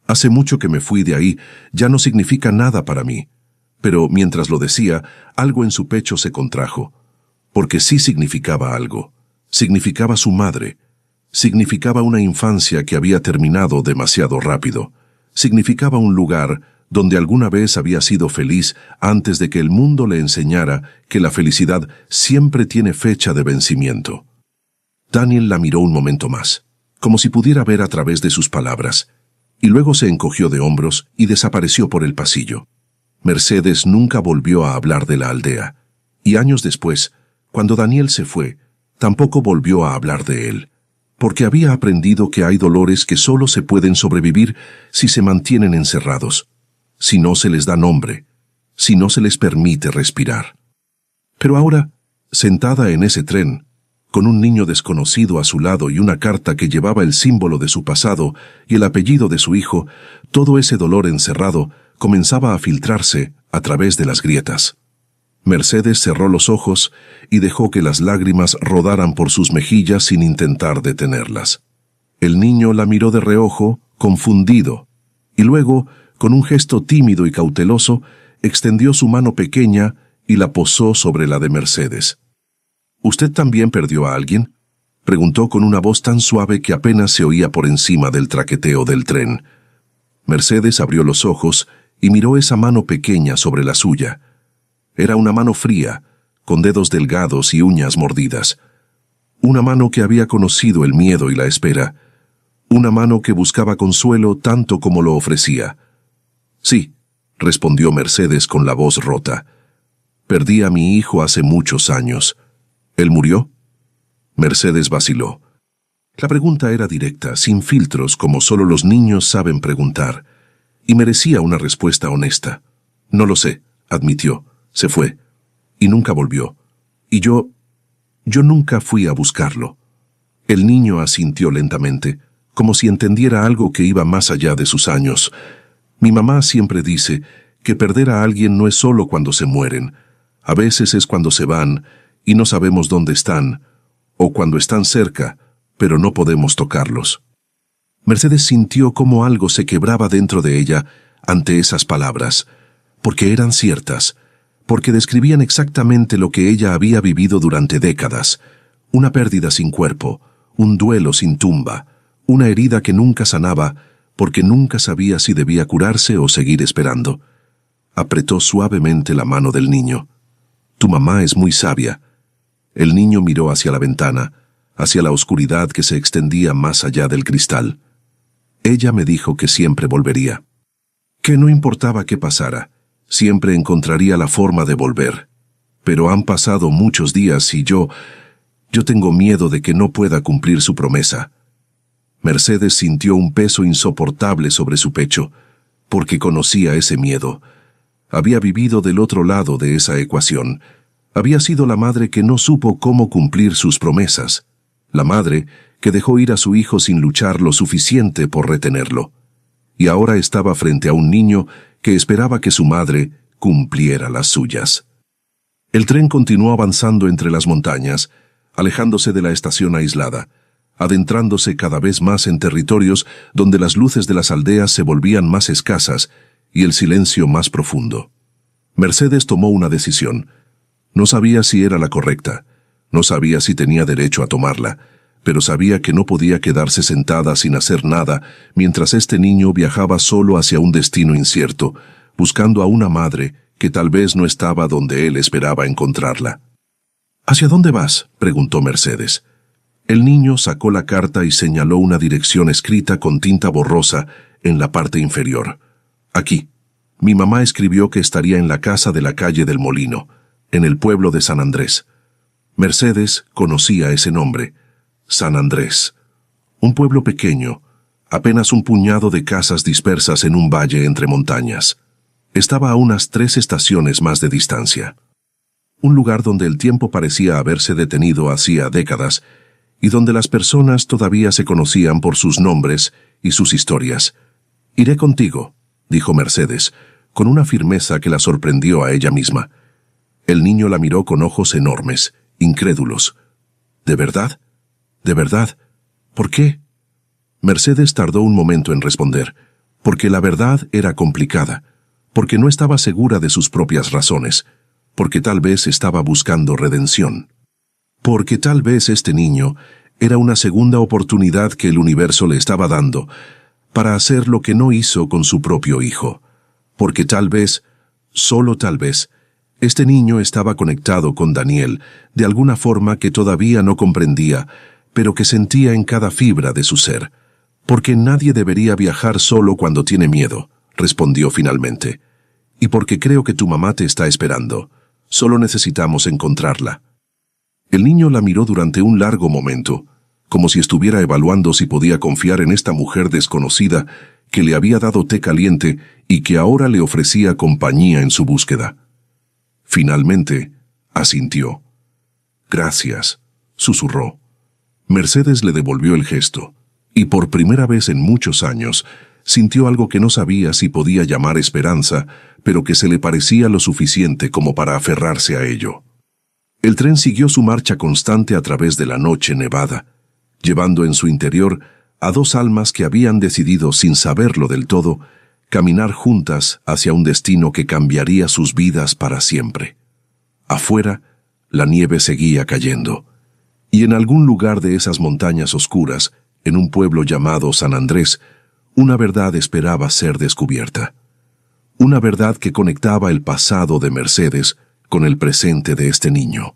«Hace mucho que me fui de ahí, ya no significa nada para mí». Pero mientras lo decía, algo en su pecho se contrajo. Porque sí significaba algo. Significaba su madre. Significaba una infancia que había terminado demasiado rápido. Significaba un lugar donde alguna vez había sido feliz antes de que el mundo le enseñara que la felicidad siempre tiene fecha de vencimiento. Daniel la miró un momento más, como si pudiera ver a través de sus palabras, y luego se encogió de hombros y desapareció por el pasillo. Mercedes nunca volvió a hablar de la aldea, y años después, cuando Daniel se fue, tampoco volvió a hablar de él, porque había aprendido que hay dolores que solo se pueden sobrevivir si se mantienen encerrados, si no se les da nombre, si no se les permite respirar. Pero ahora, sentada en ese tren, con un niño desconocido a su lado y una carta que llevaba el símbolo de su pasado y el apellido de su hijo, todo ese dolor encerrado comenzaba a filtrarse a través de las grietas. Mercedes cerró los ojos y dejó que las lágrimas rodaran por sus mejillas sin intentar detenerlas. El niño la miró de reojo, confundido, y luego, con un gesto tímido y cauteloso, extendió su mano pequeña y la posó sobre la de Mercedes. «¿Usted también perdió a alguien?», preguntó con una voz tan suave que apenas se oía por encima del traqueteo del tren. Mercedes abrió los ojos y miró esa mano pequeña sobre la suya. Era una mano fría, con dedos delgados y uñas mordidas. Una mano que había conocido el miedo y la espera. Una mano que buscaba consuelo tanto como lo ofrecía. «Sí», respondió Mercedes con la voz rota. «Perdí a mi hijo hace muchos años». «¿Él murió?». Mercedes vaciló. La pregunta era directa, sin filtros, como solo los niños saben preguntar, y merecía una respuesta honesta. No lo sé, admitió. Se fue. Y nunca volvió. Y yo nunca fui a buscarlo. El niño asintió lentamente, como si entendiera algo que iba más allá de sus años. Mi mamá siempre dice que perder a alguien no es solo cuando se mueren. A veces es cuando se van y no sabemos dónde están, o cuando están cerca, pero no podemos tocarlos. Mercedes sintió cómo algo se quebraba dentro de ella ante esas palabras, porque eran ciertas, porque describían exactamente lo que ella había vivido durante décadas: una pérdida sin cuerpo, un duelo sin tumba, una herida que nunca sanaba, porque nunca sabía si debía curarse o seguir esperando. Apretó suavemente la mano del niño. «Tu mamá es muy sabia». El niño miró hacia la ventana, hacia la oscuridad que se extendía más allá del cristal. Ella me dijo que siempre volvería. Que no importaba qué pasara, siempre encontraría la forma de volver. Pero han pasado muchos días y yo tengo miedo de que no pueda cumplir su promesa. Mercedes sintió un peso insoportable sobre su pecho, porque conocía ese miedo. Había vivido del otro lado de esa ecuación. Había sido la madre que no supo cómo cumplir sus promesas. La madre que dejó ir a su hijo sin luchar lo suficiente por retenerlo. Y ahora estaba frente a un niño que esperaba que su madre cumpliera las suyas. El tren continuó avanzando entre las montañas, alejándose de la estación aislada, adentrándose cada vez más en territorios donde las luces de las aldeas se volvían más escasas y el silencio más profundo. Mercedes tomó una decisión. No sabía si era la correcta, no sabía si tenía derecho a tomarla, pero sabía que no podía quedarse sentada sin hacer nada mientras este niño viajaba solo hacia un destino incierto, buscando a una madre que tal vez no estaba donde él esperaba encontrarla. «¿Hacia dónde vas?», preguntó Mercedes. El niño sacó la carta y señaló una dirección escrita con tinta borrosa en la parte inferior. «Aquí. Mi mamá escribió que estaría en la casa de la calle del Molino, en el pueblo de San Andrés». Mercedes conocía ese nombre. San Andrés. Un pueblo pequeño, apenas un puñado de casas dispersas en un valle entre montañas. Estaba a unas 3 estaciones más de distancia. Un lugar donde el tiempo parecía haberse detenido hacía décadas y donde las personas todavía se conocían por sus nombres y sus historias. «Iré contigo», dijo Mercedes, con una firmeza que la sorprendió a ella misma. El niño la miró con ojos enormes, incrédulos. «¿De verdad? ¿De verdad? ¿Por qué?» Mercedes tardó un momento en responder, porque la verdad era complicada, porque no estaba segura de sus propias razones, porque tal vez estaba buscando redención. Porque tal vez este niño era una segunda oportunidad que el universo le estaba dando para hacer lo que no hizo con su propio hijo. Porque tal vez, solo tal vez, este niño estaba conectado con Daniel de alguna forma que todavía no comprendía, pero que sentía en cada fibra de su ser. «Porque nadie debería viajar solo cuando tiene miedo», respondió finalmente. «Y porque creo que tu mamá te está esperando. Solo necesitamos encontrarla». El niño la miró durante un largo momento, como si estuviera evaluando si podía confiar en esta mujer desconocida que le había dado té caliente y que ahora le ofrecía compañía en su búsqueda. Finalmente, asintió. «Gracias», susurró. Mercedes le devolvió el gesto, y por primera vez en muchos años sintió algo que no sabía si podía llamar esperanza, pero que se le parecía lo suficiente como para aferrarse a ello. El tren siguió su marcha constante a través de la noche nevada, llevando en su interior a 2 almas que habían decidido, sin saberlo del todo, caminar juntas hacia un destino que cambiaría sus vidas para siempre. Afuera, la nieve seguía cayendo, y en algún lugar de esas montañas oscuras, en un pueblo llamado San Andrés, una verdad esperaba ser descubierta. Una verdad que conectaba el pasado de Mercedes con el presente de este niño.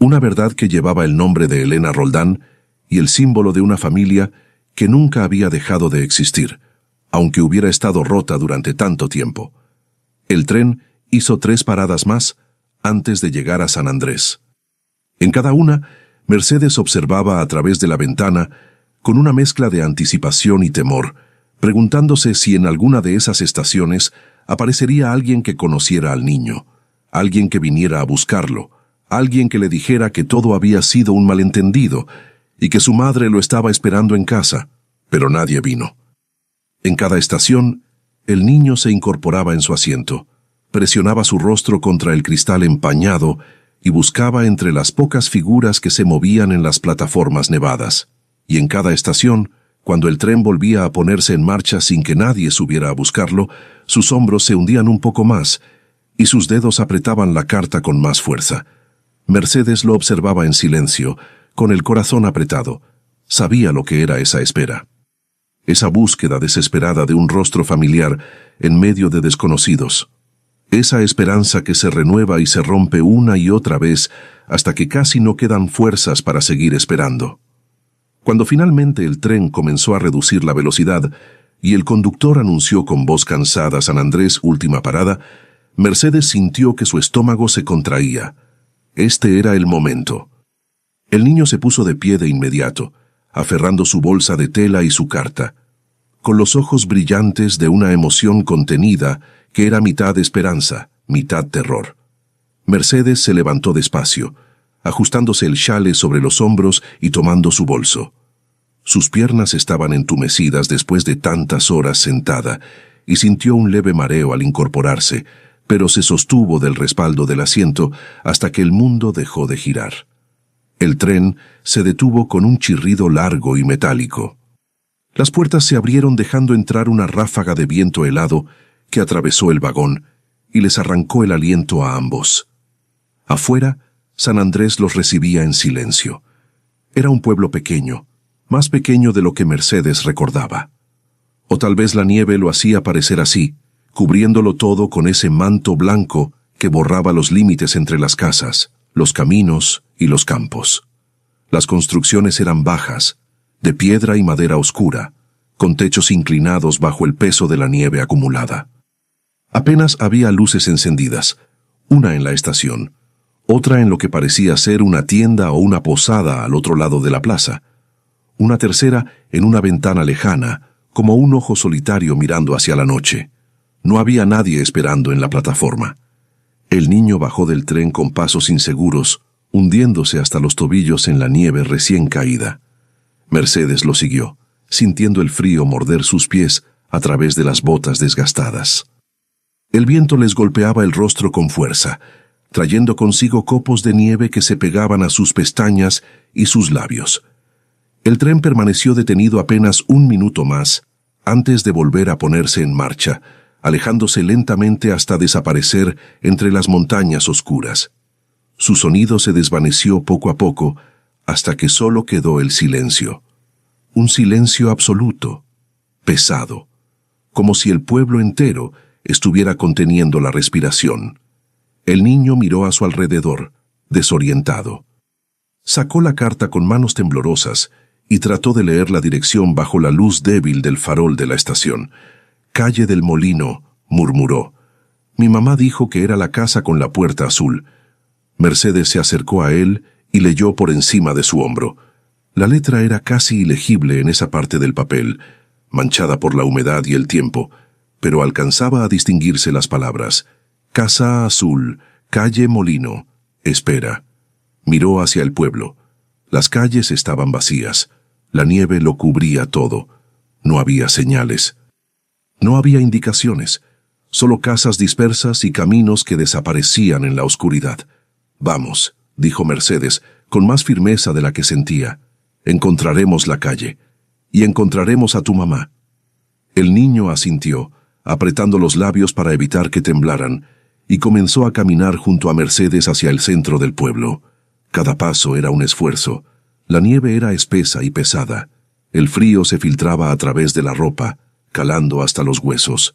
Una verdad que llevaba el nombre de Elena Roldán y el símbolo de una familia que nunca había dejado de existir, aunque hubiera estado rota durante tanto tiempo. El tren hizo 3 paradas más antes de llegar a San Andrés. En cada una, Mercedes observaba a través de la ventana con una mezcla de anticipación y temor, preguntándose si en alguna de esas estaciones aparecería alguien que conociera al niño, alguien que viniera a buscarlo, alguien que le dijera que todo había sido un malentendido y que su madre lo estaba esperando en casa, pero nadie vino. En cada estación, el niño se incorporaba en su asiento, presionaba su rostro contra el cristal empañado y buscaba entre las pocas figuras que se movían en las plataformas nevadas. Y en cada estación, cuando el tren volvía a ponerse en marcha sin que nadie subiera a buscarlo, sus hombros se hundían un poco más y sus dedos apretaban la carta con más fuerza. Mercedes lo observaba en silencio, con el corazón apretado. Sabía lo que era esa espera. Esa búsqueda desesperada de un rostro familiar en medio de desconocidos. Esa esperanza que se renueva y se rompe una y otra vez hasta que casi no quedan fuerzas para seguir esperando. Cuando finalmente el tren comenzó a reducir la velocidad y el conductor anunció con voz cansada San Andrés última parada, Mercedes sintió que su estómago se contraía. Este era el momento. El niño se puso de pie de inmediato, aferrando su bolsa de tela y su carta, con los ojos brillantes de una emoción contenida que era mitad esperanza, mitad terror. Mercedes se levantó despacio, ajustándose el chale sobre los hombros y tomando su bolso. Sus piernas estaban entumecidas después de tantas horas sentada, y sintió un leve mareo al incorporarse, pero se sostuvo del respaldo del asiento hasta que el mundo dejó de girar. El tren se detuvo con un chirrido largo y metálico. Las puertas se abrieron dejando entrar una ráfaga de viento helado que atravesó el vagón y les arrancó el aliento a ambos. Afuera, San Andrés los recibía en silencio. Era un pueblo pequeño, más pequeño de lo que Mercedes recordaba. O tal vez la nieve lo hacía parecer así, cubriéndolo todo con ese manto blanco que borraba los límites entre las casas, los caminos y los campos. Las construcciones eran bajas, de piedra y madera oscura, con techos inclinados bajo el peso de la nieve acumulada. Apenas había luces encendidas, una en la estación, otra en lo que parecía ser una tienda o una posada al otro lado de la plaza, una tercera en una ventana lejana, como un ojo solitario mirando hacia la noche. No había nadie esperando en la plataforma. El niño bajó del tren con pasos inseguros, hundiéndose hasta los tobillos en la nieve recién caída. Mercedes lo siguió, sintiendo el frío morder sus pies a través de las botas desgastadas. El viento les golpeaba el rostro con fuerza, trayendo consigo copos de nieve que se pegaban a sus pestañas y sus labios. El tren permaneció detenido apenas un minuto más, antes de volver a ponerse en marcha, alejándose lentamente hasta desaparecer entre las montañas oscuras. Su sonido se desvaneció poco a poco, hasta que solo quedó el silencio. Un silencio absoluto, pesado, como si el pueblo entero estuviera conteniendo la respiración. El niño miró a su alrededor, desorientado. Sacó la carta con manos temblorosas y trató de leer la dirección bajo la luz débil del farol de la estación. «Calle del Molino», murmuró. «Mi mamá dijo que era la casa con la puerta azul». Mercedes se acercó a él y leyó por encima de su hombro. La letra era casi ilegible en esa parte del papel, manchada por la humedad y el tiempo, pero alcanzaba a distinguirse las palabras. «Casa Azul, calle Molino, espera». Miró hacia el pueblo. Las calles estaban vacías. La nieve lo cubría todo. No había señales. No había indicaciones. Solo casas dispersas y caminos que desaparecían en la oscuridad. «Vamos», dijo Mercedes, con más firmeza de la que sentía. «Encontraremos la calle. Y encontraremos a tu mamá». El niño asintió, apretando los labios para evitar que temblaran, y comenzó a caminar junto a Mercedes hacia el centro del pueblo. Cada paso era un esfuerzo. La nieve era espesa y pesada. El frío se filtraba a través de la ropa, calando hasta los huesos.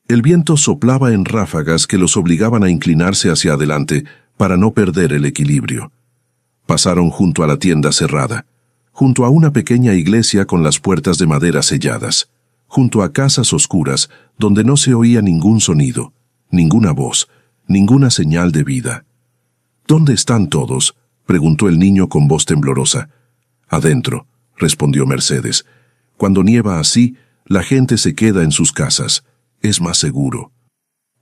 El viento soplaba en ráfagas que los obligaban a inclinarse hacia adelante para no perder el equilibrio. Pasaron junto a la tienda cerrada, junto a una pequeña iglesia con las puertas de madera selladas, junto a casas oscuras donde no se oía ningún sonido, ninguna voz, ninguna señal de vida. «¿Dónde están todos?», preguntó el niño con voz temblorosa. Adentro, respondió Mercedes. Cuando nieva así, la gente se queda en sus casas. Es más seguro.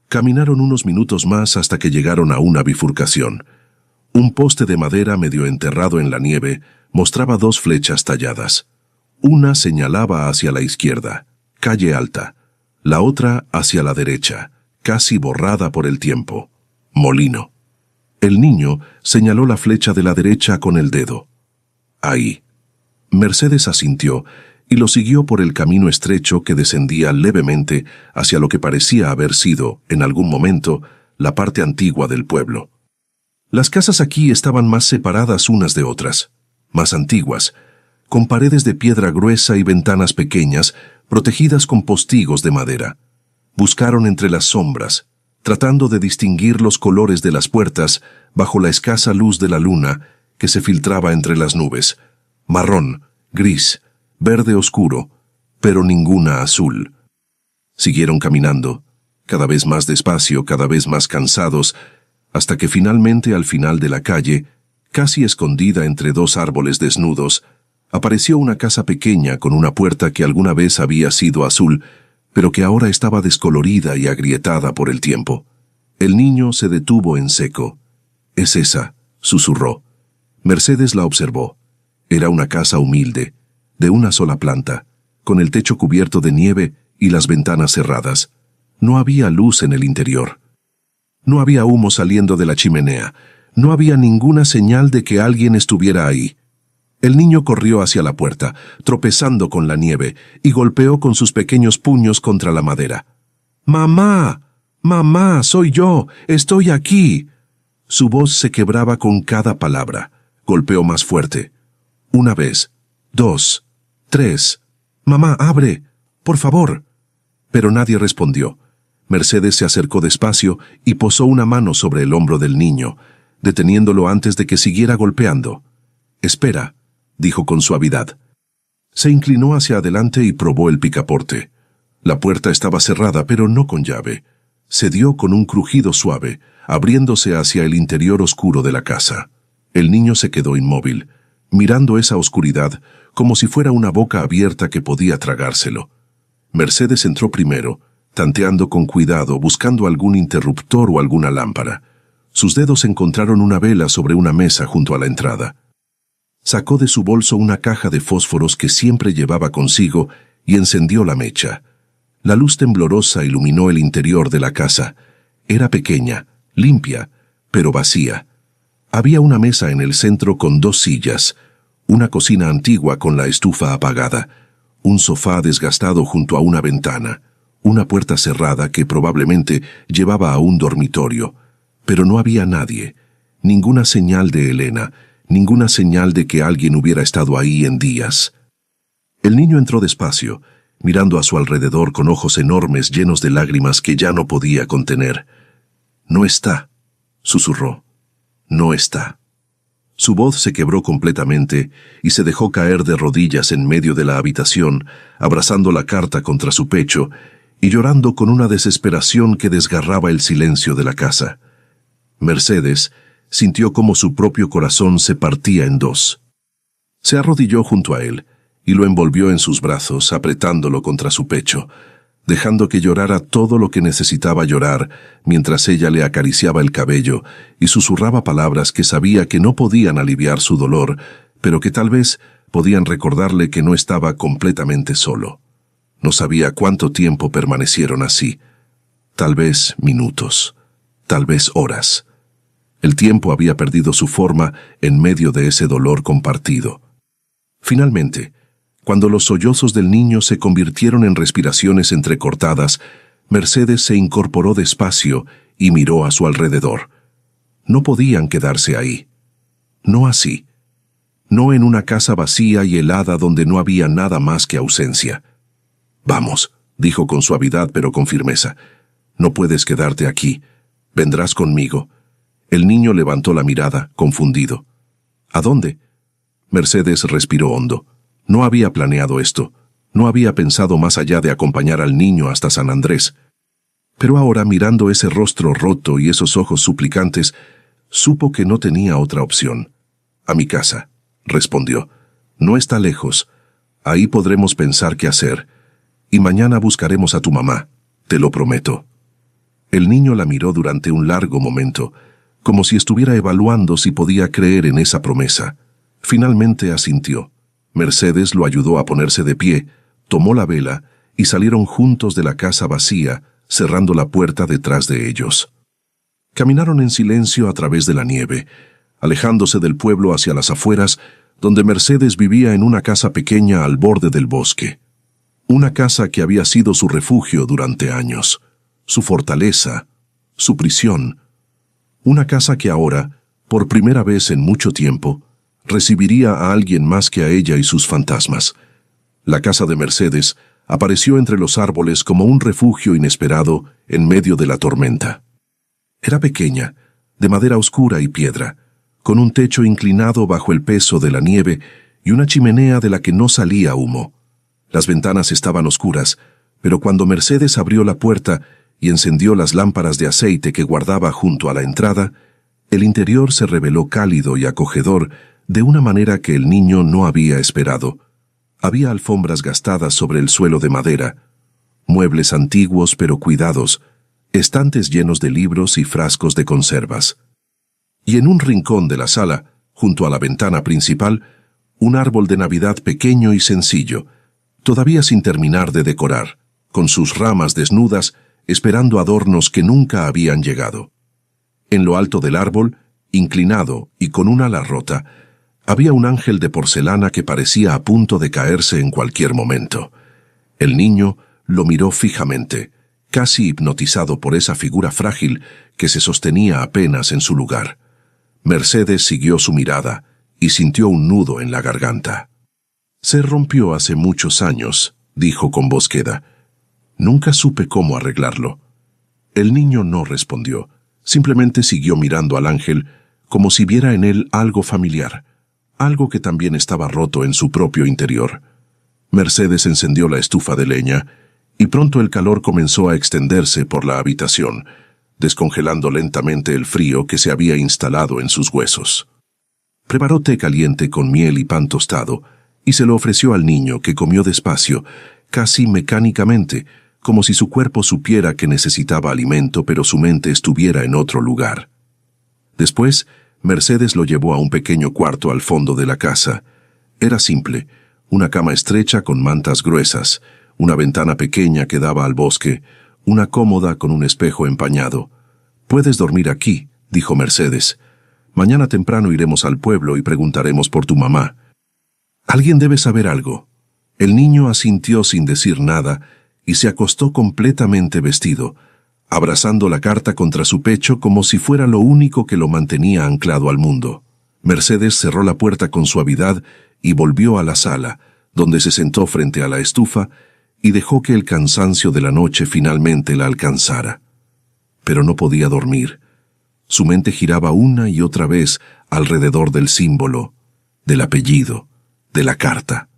Caminaron unos minutos más hasta que llegaron a una bifurcación. Un poste de madera medio enterrado en la nieve mostraba dos flechas talladas. Una señalaba hacia la izquierda, calle alta. La otra hacia la derecha, casi borrada por el tiempo, molino. El niño señaló la flecha de la derecha con el dedo. Ahí. Mercedes asintió y lo siguió por el camino estrecho que descendía levemente hacia lo que parecía haber sido, en algún momento, la parte antigua del pueblo. Las casas aquí estaban más separadas unas de otras, más antiguas, con paredes de piedra gruesa y ventanas pequeñas, protegidas con postigos de madera. Buscaron entre las sombras, tratando de distinguir los colores de las puertas bajo la escasa luz de la luna que se filtraba entre las nubes. Marrón, gris, verde oscuro, pero ninguna azul. Siguieron caminando, cada vez más despacio, cada vez más cansados, hasta que finalmente al final de la calle, casi escondida entre dos árboles desnudos, apareció una casa pequeña con una puerta que alguna vez había sido azul, pero que ahora estaba descolorida y agrietada por el tiempo. El niño se detuvo en seco. «Es esa», susurró. Mercedes la observó. Era una casa humilde, de una sola planta, con el techo cubierto de nieve y las ventanas cerradas. No había luz en el interior. No había humo saliendo de la chimenea. No había ninguna señal de que alguien estuviera ahí. El niño corrió hacia la puerta, tropezando con la nieve, y golpeó con sus pequeños puños contra la madera. «¡Mamá! ¡Mamá! ¡Soy yo! ¡Estoy aquí!». Su voz se quebraba con cada palabra. Golpeó más fuerte. Una vez, 2, 3. «Mamá, abre, por favor». Pero nadie respondió. Mercedes se acercó despacio y posó una mano sobre el hombro del niño, deteniéndolo antes de que siguiera golpeando. «Espera», dijo con suavidad. Se inclinó hacia adelante y probó el picaporte. La puerta estaba cerrada, pero no con llave. Cedió con un crujido suave, abriéndose hacia el interior oscuro de la casa. El niño se quedó inmóvil, mirando esa oscuridad como si fuera una boca abierta que podía tragárselo. Mercedes entró primero, tanteando con cuidado, buscando algún interruptor o alguna lámpara. Sus dedos encontraron una vela sobre una mesa junto a la entrada. Sacó de su bolso una caja de fósforos que siempre llevaba consigo y encendió la mecha. La luz temblorosa iluminó el interior de la casa. Era pequeña, limpia, pero vacía. Había una mesa en el centro con 2 sillas, una cocina antigua con la estufa apagada, un sofá desgastado junto a una ventana, una puerta cerrada que probablemente llevaba a un dormitorio, pero no había nadie, ninguna señal de Elena, ninguna señal de que alguien hubiera estado ahí en días. El niño entró despacio, mirando a su alrededor con ojos enormes llenos de lágrimas que ya no podía contener. «No está», susurró. «No está». Su voz se quebró completamente y se dejó caer de rodillas en medio de la habitación, abrazando la carta contra su pecho y llorando con una desesperación que desgarraba el silencio de la casa. Mercedes sintió como su propio corazón se partía en 2. Se arrodilló junto a él y lo envolvió en sus brazos, apretándolo contra su pecho, dejando que llorara todo lo que necesitaba llorar, mientras ella le acariciaba el cabello y susurraba palabras que sabía que no podían aliviar su dolor, pero que tal vez podían recordarle que no estaba completamente solo. No sabía cuánto tiempo permanecieron así. Tal vez minutos, tal vez horas. El tiempo había perdido su forma en medio de ese dolor compartido. Finalmente, cuando los sollozos del niño se convirtieron en respiraciones entrecortadas, Mercedes se incorporó despacio y miró a su alrededor. No podían quedarse ahí. No así. No en una casa vacía y helada donde no había nada más que ausencia. «Vamos», dijo con suavidad pero con firmeza. «No puedes quedarte aquí. Vendrás conmigo». El niño levantó la mirada, confundido. «¿A dónde?» Mercedes respiró hondo. No había planeado esto. No había pensado más allá de acompañar al niño hasta San Andrés. Pero ahora, mirando ese rostro roto y esos ojos suplicantes, supo que no tenía otra opción. A mi casa, respondió. No está lejos. Ahí podremos pensar qué hacer. Y mañana buscaremos a tu mamá, te lo prometo. El niño la miró durante un largo momento, como si estuviera evaluando si podía creer en esa promesa. Finalmente asintió. Mercedes lo ayudó a ponerse de pie, tomó la vela y salieron juntos de la casa vacía, cerrando la puerta detrás de ellos. Caminaron en silencio a través de la nieve, alejándose del pueblo hacia las afueras, donde Mercedes vivía en una casa pequeña al borde del bosque. Una casa que había sido su refugio durante años, su fortaleza, su prisión. Una casa que ahora, por primera vez en mucho tiempo, recibiría a alguien más que a ella y sus fantasmas. La casa de Mercedes apareció entre los árboles como un refugio inesperado en medio de la tormenta. Era pequeña, de madera oscura y piedra, con un techo inclinado bajo el peso de la nieve y una chimenea de la que no salía humo. Las ventanas estaban oscuras, pero cuando Mercedes abrió la puerta y encendió las lámparas de aceite que guardaba junto a la entrada, el interior se reveló cálido y acogedor de una manera que el niño no había esperado. Había alfombras gastadas sobre el suelo de madera, muebles antiguos pero cuidados, estantes llenos de libros y frascos de conservas. Y en un rincón de la sala, junto a la ventana principal, un árbol de Navidad pequeño y sencillo, todavía sin terminar de decorar, con sus ramas desnudas, esperando adornos que nunca habían llegado. En lo alto del árbol, inclinado y con un ala rota, había un ángel de porcelana que parecía a punto de caerse en cualquier momento. El niño lo miró fijamente, casi hipnotizado por esa figura frágil que se sostenía apenas en su lugar. Mercedes siguió su mirada y sintió un nudo en la garganta. «Se rompió hace muchos años», dijo con voz queda. «Nunca supe cómo arreglarlo». El niño no respondió, simplemente siguió mirando al ángel como si viera en él algo familiar, algo que también estaba roto en su propio interior. Mercedes encendió la estufa de leña y pronto el calor comenzó a extenderse por la habitación, descongelando lentamente el frío que se había instalado en sus huesos. Preparó té caliente con miel y pan tostado y se lo ofreció al niño, que comió despacio, casi mecánicamente, como si su cuerpo supiera que necesitaba alimento pero su mente estuviera en otro lugar. Después, Mercedes lo llevó a un pequeño cuarto al fondo de la casa. Era simple, una cama estrecha con mantas gruesas, una ventana pequeña que daba al bosque, una cómoda con un espejo empañado. «Puedes dormir aquí», dijo Mercedes. «Mañana temprano iremos al pueblo y preguntaremos por tu mamá. Alguien debe saber algo». El niño asintió sin decir nada y se acostó completamente vestido, abrazando la carta contra su pecho como si fuera lo único que lo mantenía anclado al mundo. Mercedes cerró la puerta con suavidad y volvió a la sala, donde se sentó frente a la estufa y dejó que el cansancio de la noche finalmente la alcanzara. Pero no podía dormir. Su mente giraba una y otra vez alrededor del símbolo, del apellido, de la carta,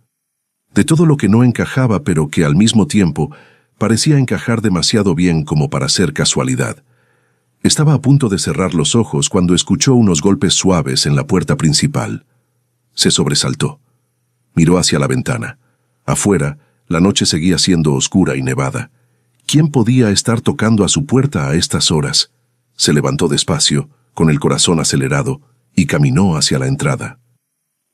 de todo lo que no encajaba pero que al mismo tiempo parecía encajar demasiado bien como para ser casualidad. Estaba a punto de cerrar los ojos cuando escuchó unos golpes suaves en la puerta principal. Se sobresaltó. Miró hacia la ventana. Afuera, la noche seguía siendo oscura y nevada. ¿Quién podía estar tocando a su puerta a estas horas? Se levantó despacio, con el corazón acelerado, y caminó hacia la entrada.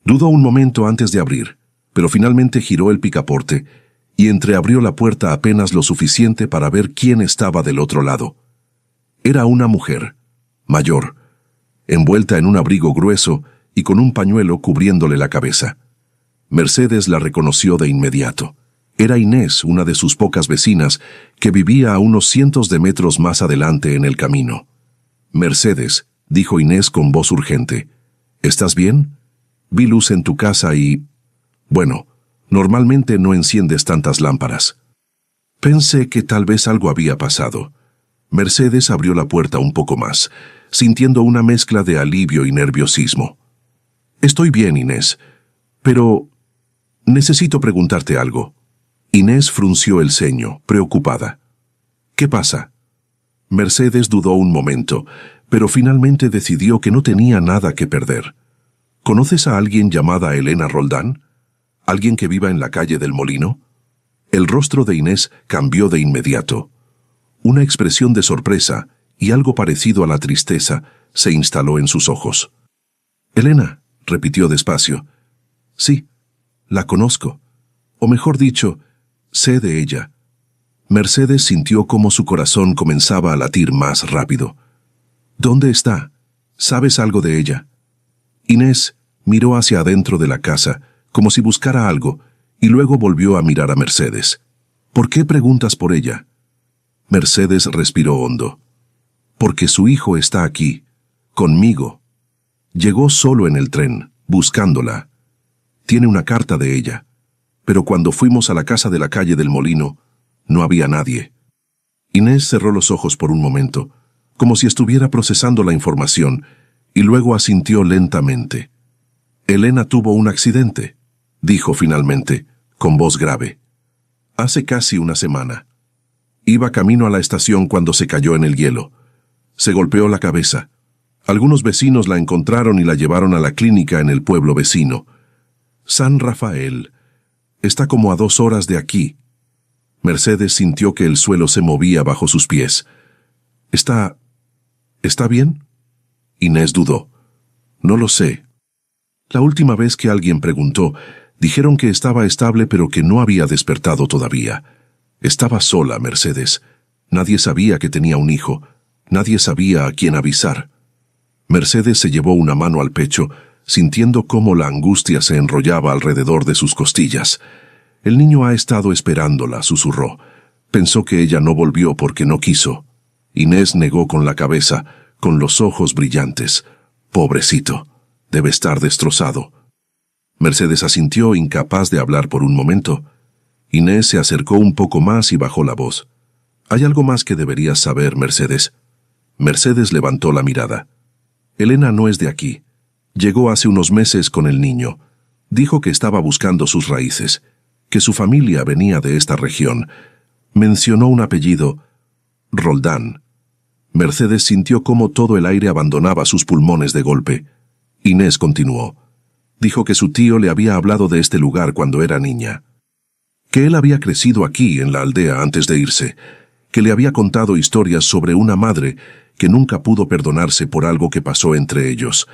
Dudó un momento antes de abrir, pero finalmente giró el picaporte y entreabrió la puerta apenas lo suficiente para ver quién estaba del otro lado. Era una mujer, mayor, envuelta en un abrigo grueso y con un pañuelo cubriéndole la cabeza. Mercedes la reconoció de inmediato. Era Inés, una de sus pocas vecinas, que vivía a unos cientos de metros más adelante en el camino. «Mercedes», dijo Inés con voz urgente, «¿estás bien? Vi luz en tu casa y... Bueno, normalmente no enciendes tantas lámparas». Pensé que tal vez algo había pasado. Mercedes abrió la puerta un poco más, sintiendo una mezcla de alivio y nerviosismo. «Estoy bien, Inés, pero necesito preguntarte algo». Inés frunció el ceño, preocupada. «¿Qué pasa?» Mercedes dudó un momento, pero finalmente decidió que no tenía nada que perder. ¿Conoces a alguien llamada Elena Roldán? ¿Alguien que viva en la calle del Molino? El rostro de Inés cambió de inmediato. Una expresión de sorpresa y algo parecido a la tristeza se instaló en sus ojos. «Elena», repitió despacio. «Sí, la conozco. O mejor dicho, sé de ella». Mercedes sintió cómo su corazón comenzaba a latir más rápido. «¿Dónde está? ¿Sabes algo de ella?» Inés miró hacia adentro de la casa, como si buscara algo, y luego volvió a mirar a Mercedes. «¿Por qué preguntas por ella?» Mercedes respiró hondo. «Porque su hijo está aquí, conmigo. Llegó solo en el tren, buscándola. Tiene una carta de ella. Pero cuando fuimos a la casa de la calle del Molino, no había nadie». Inés cerró los ojos por un momento, como si estuviera procesando la información, y luego asintió lentamente. «Elena tuvo un accidente», dijo finalmente, con voz grave. «Hace casi una semana. Iba camino a la estación cuando se cayó en el hielo. Se golpeó la cabeza. Algunos vecinos la encontraron y la llevaron a la clínica en el pueblo vecino. San Rafael. Está como a 2 horas de aquí». Mercedes sintió que el suelo se movía bajo sus pies. ¿Está bien?» Inés dudó. «No lo sé. La última vez que alguien preguntó, dijeron que estaba estable pero que no había despertado todavía. Estaba sola, Mercedes. Nadie sabía que tenía un hijo. Nadie sabía a quién avisar». Mercedes se llevó una mano al pecho, sintiendo cómo la angustia se enrollaba alrededor de sus costillas. «El niño ha estado esperándola», susurró. Pensó que ella no volvió porque no quiso. Inés negó con la cabeza, con los ojos brillantes. «Pobrecito, debe estar destrozado». Mercedes asintió, incapaz de hablar por un momento. Inés se acercó un poco más y bajó la voz. «Hay algo más que deberías saber, Mercedes». Mercedes levantó la mirada. «Elena no es de aquí. Llegó hace unos meses con el niño. Dijo que estaba buscando sus raíces, que su familia venía de esta región. Mencionó un apellido, Roldán». Mercedes sintió cómo todo el aire abandonaba sus pulmones de golpe. Inés continuó. «Dijo que su tío le había hablado de este lugar cuando era niña. Que él había crecido aquí, en la aldea, antes de irse. Que le había contado historias sobre una madre que nunca pudo perdonarse por algo que pasó entre ellos.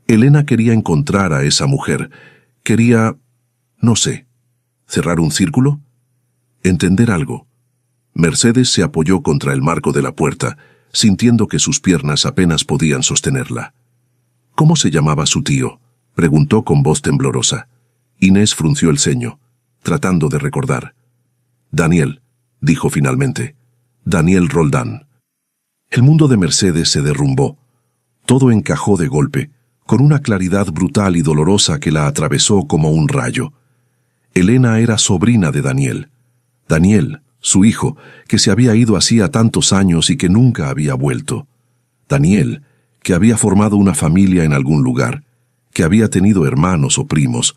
Elena quería encontrar a esa mujer. Quería, no sé, cerrar un círculo, entender algo». Mercedes se apoyó contra el marco de la puerta, sintiendo que sus piernas apenas podían sostenerla. «¿Cómo se llamaba su tío?», preguntó con voz temblorosa. Inés frunció el ceño, tratando de recordar. «Daniel», dijo finalmente. «Daniel Roldán». El mundo de Mercedes se derrumbó. Todo encajó de golpe, con una claridad brutal y dolorosa que la atravesó como un rayo. Elena era sobrina de Daniel. Daniel, su hijo, que se había ido hacía tantos años y que nunca había vuelto. Daniel, que había formado una familia en algún lugar, que había tenido hermanos o primos,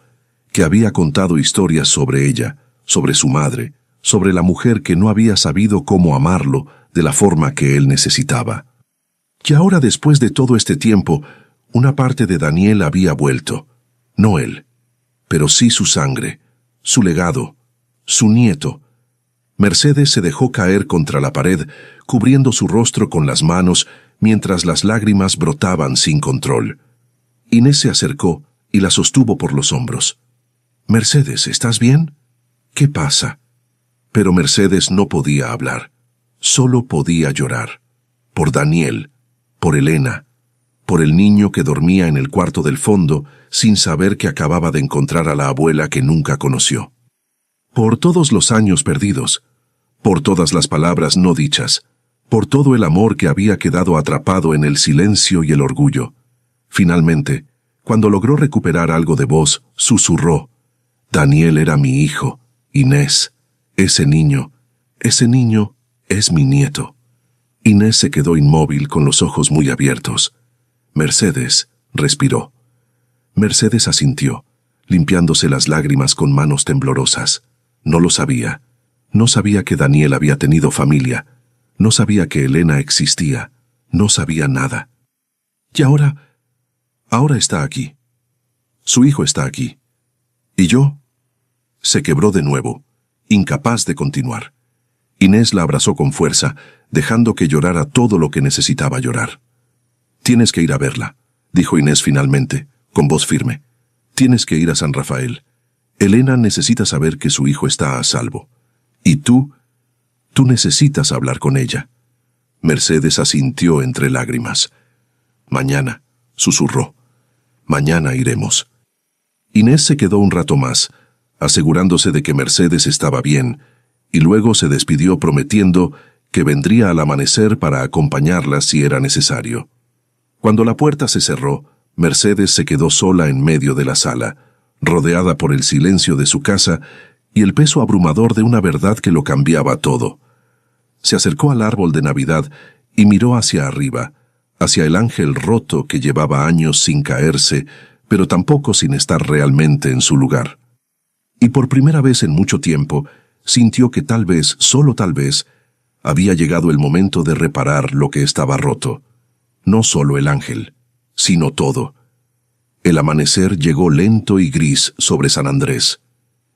que había contado historias sobre ella, sobre su madre, sobre la mujer que no había sabido cómo amarlo de la forma que él necesitaba. Y ahora, después de todo este tiempo, una parte de Daniel había vuelto. No él, pero sí su sangre, su legado, su nieto. Mercedes se dejó caer contra la pared, cubriendo su rostro con las manos, mientras las lágrimas brotaban sin control. Inés se acercó y la sostuvo por los hombros. «Mercedes, ¿estás bien? ¿Qué pasa?» Pero Mercedes no podía hablar. Solo podía llorar. Por Daniel, por Elena, por el niño que dormía en el cuarto del fondo sin saber que acababa de encontrar a la abuela que nunca conoció. Por todos los años perdidos, por todas las palabras no dichas, por todo el amor que había quedado atrapado en el silencio y el orgullo. Finalmente, cuando logró recuperar algo de voz, susurró: «Daniel era mi hijo, Inés. Ese niño es mi nieto». Inés se quedó inmóvil con los ojos muy abiertos. «Mercedes», respiró. Mercedes asintió, limpiándose las lágrimas con manos temblorosas. No lo sabía. No sabía que Daniel había tenido familia. No sabía que Elena existía. No sabía nada. Y ahora está aquí. Su hijo está aquí. ¿Y yo? Se quebró de nuevo, incapaz de continuar. Inés la abrazó con fuerza, dejando que llorara todo lo que necesitaba llorar. «Tienes que ir a verla», dijo Inés finalmente, con voz firme. «Tienes que ir a San Rafael. Elena necesita saber que su hijo está a salvo. Y tú necesitas hablar con ella». Mercedes asintió entre lágrimas. «Mañana», susurró. «Mañana iremos». Inés se quedó un rato más, asegurándose de que Mercedes estaba bien, y luego se despidió prometiendo que vendría al amanecer para acompañarla si era necesario. Cuando la puerta se cerró, Mercedes se quedó sola en medio de la sala, rodeada por el silencio de su casa y el peso abrumador de una verdad que lo cambiaba todo. Se acercó al árbol de Navidad y miró hacia arriba, hacia el ángel roto que llevaba años sin caerse, pero tampoco sin estar realmente en su lugar. Y por primera vez en mucho tiempo, sintió que tal vez, solo tal vez, había llegado el momento de reparar lo que estaba roto. No solo el ángel, sino todo. El amanecer llegó lento y gris sobre San Andrés.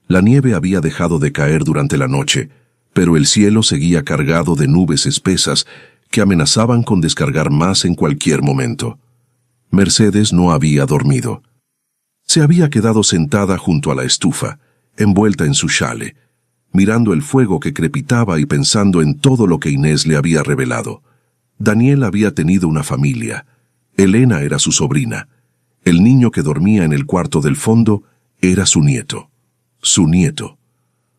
La nieve había dejado de caer durante la noche, pero el cielo seguía cargado de nubes espesas que amenazaban con descargar más en cualquier momento. Mercedes no había dormido. Se había quedado sentada junto a la estufa, envuelta en su chale, mirando el fuego que crepitaba y pensando en todo lo que Inés le había revelado. Daniel había tenido una familia. Elena era su sobrina. El niño que dormía en el cuarto del fondo era su nieto. Su nieto.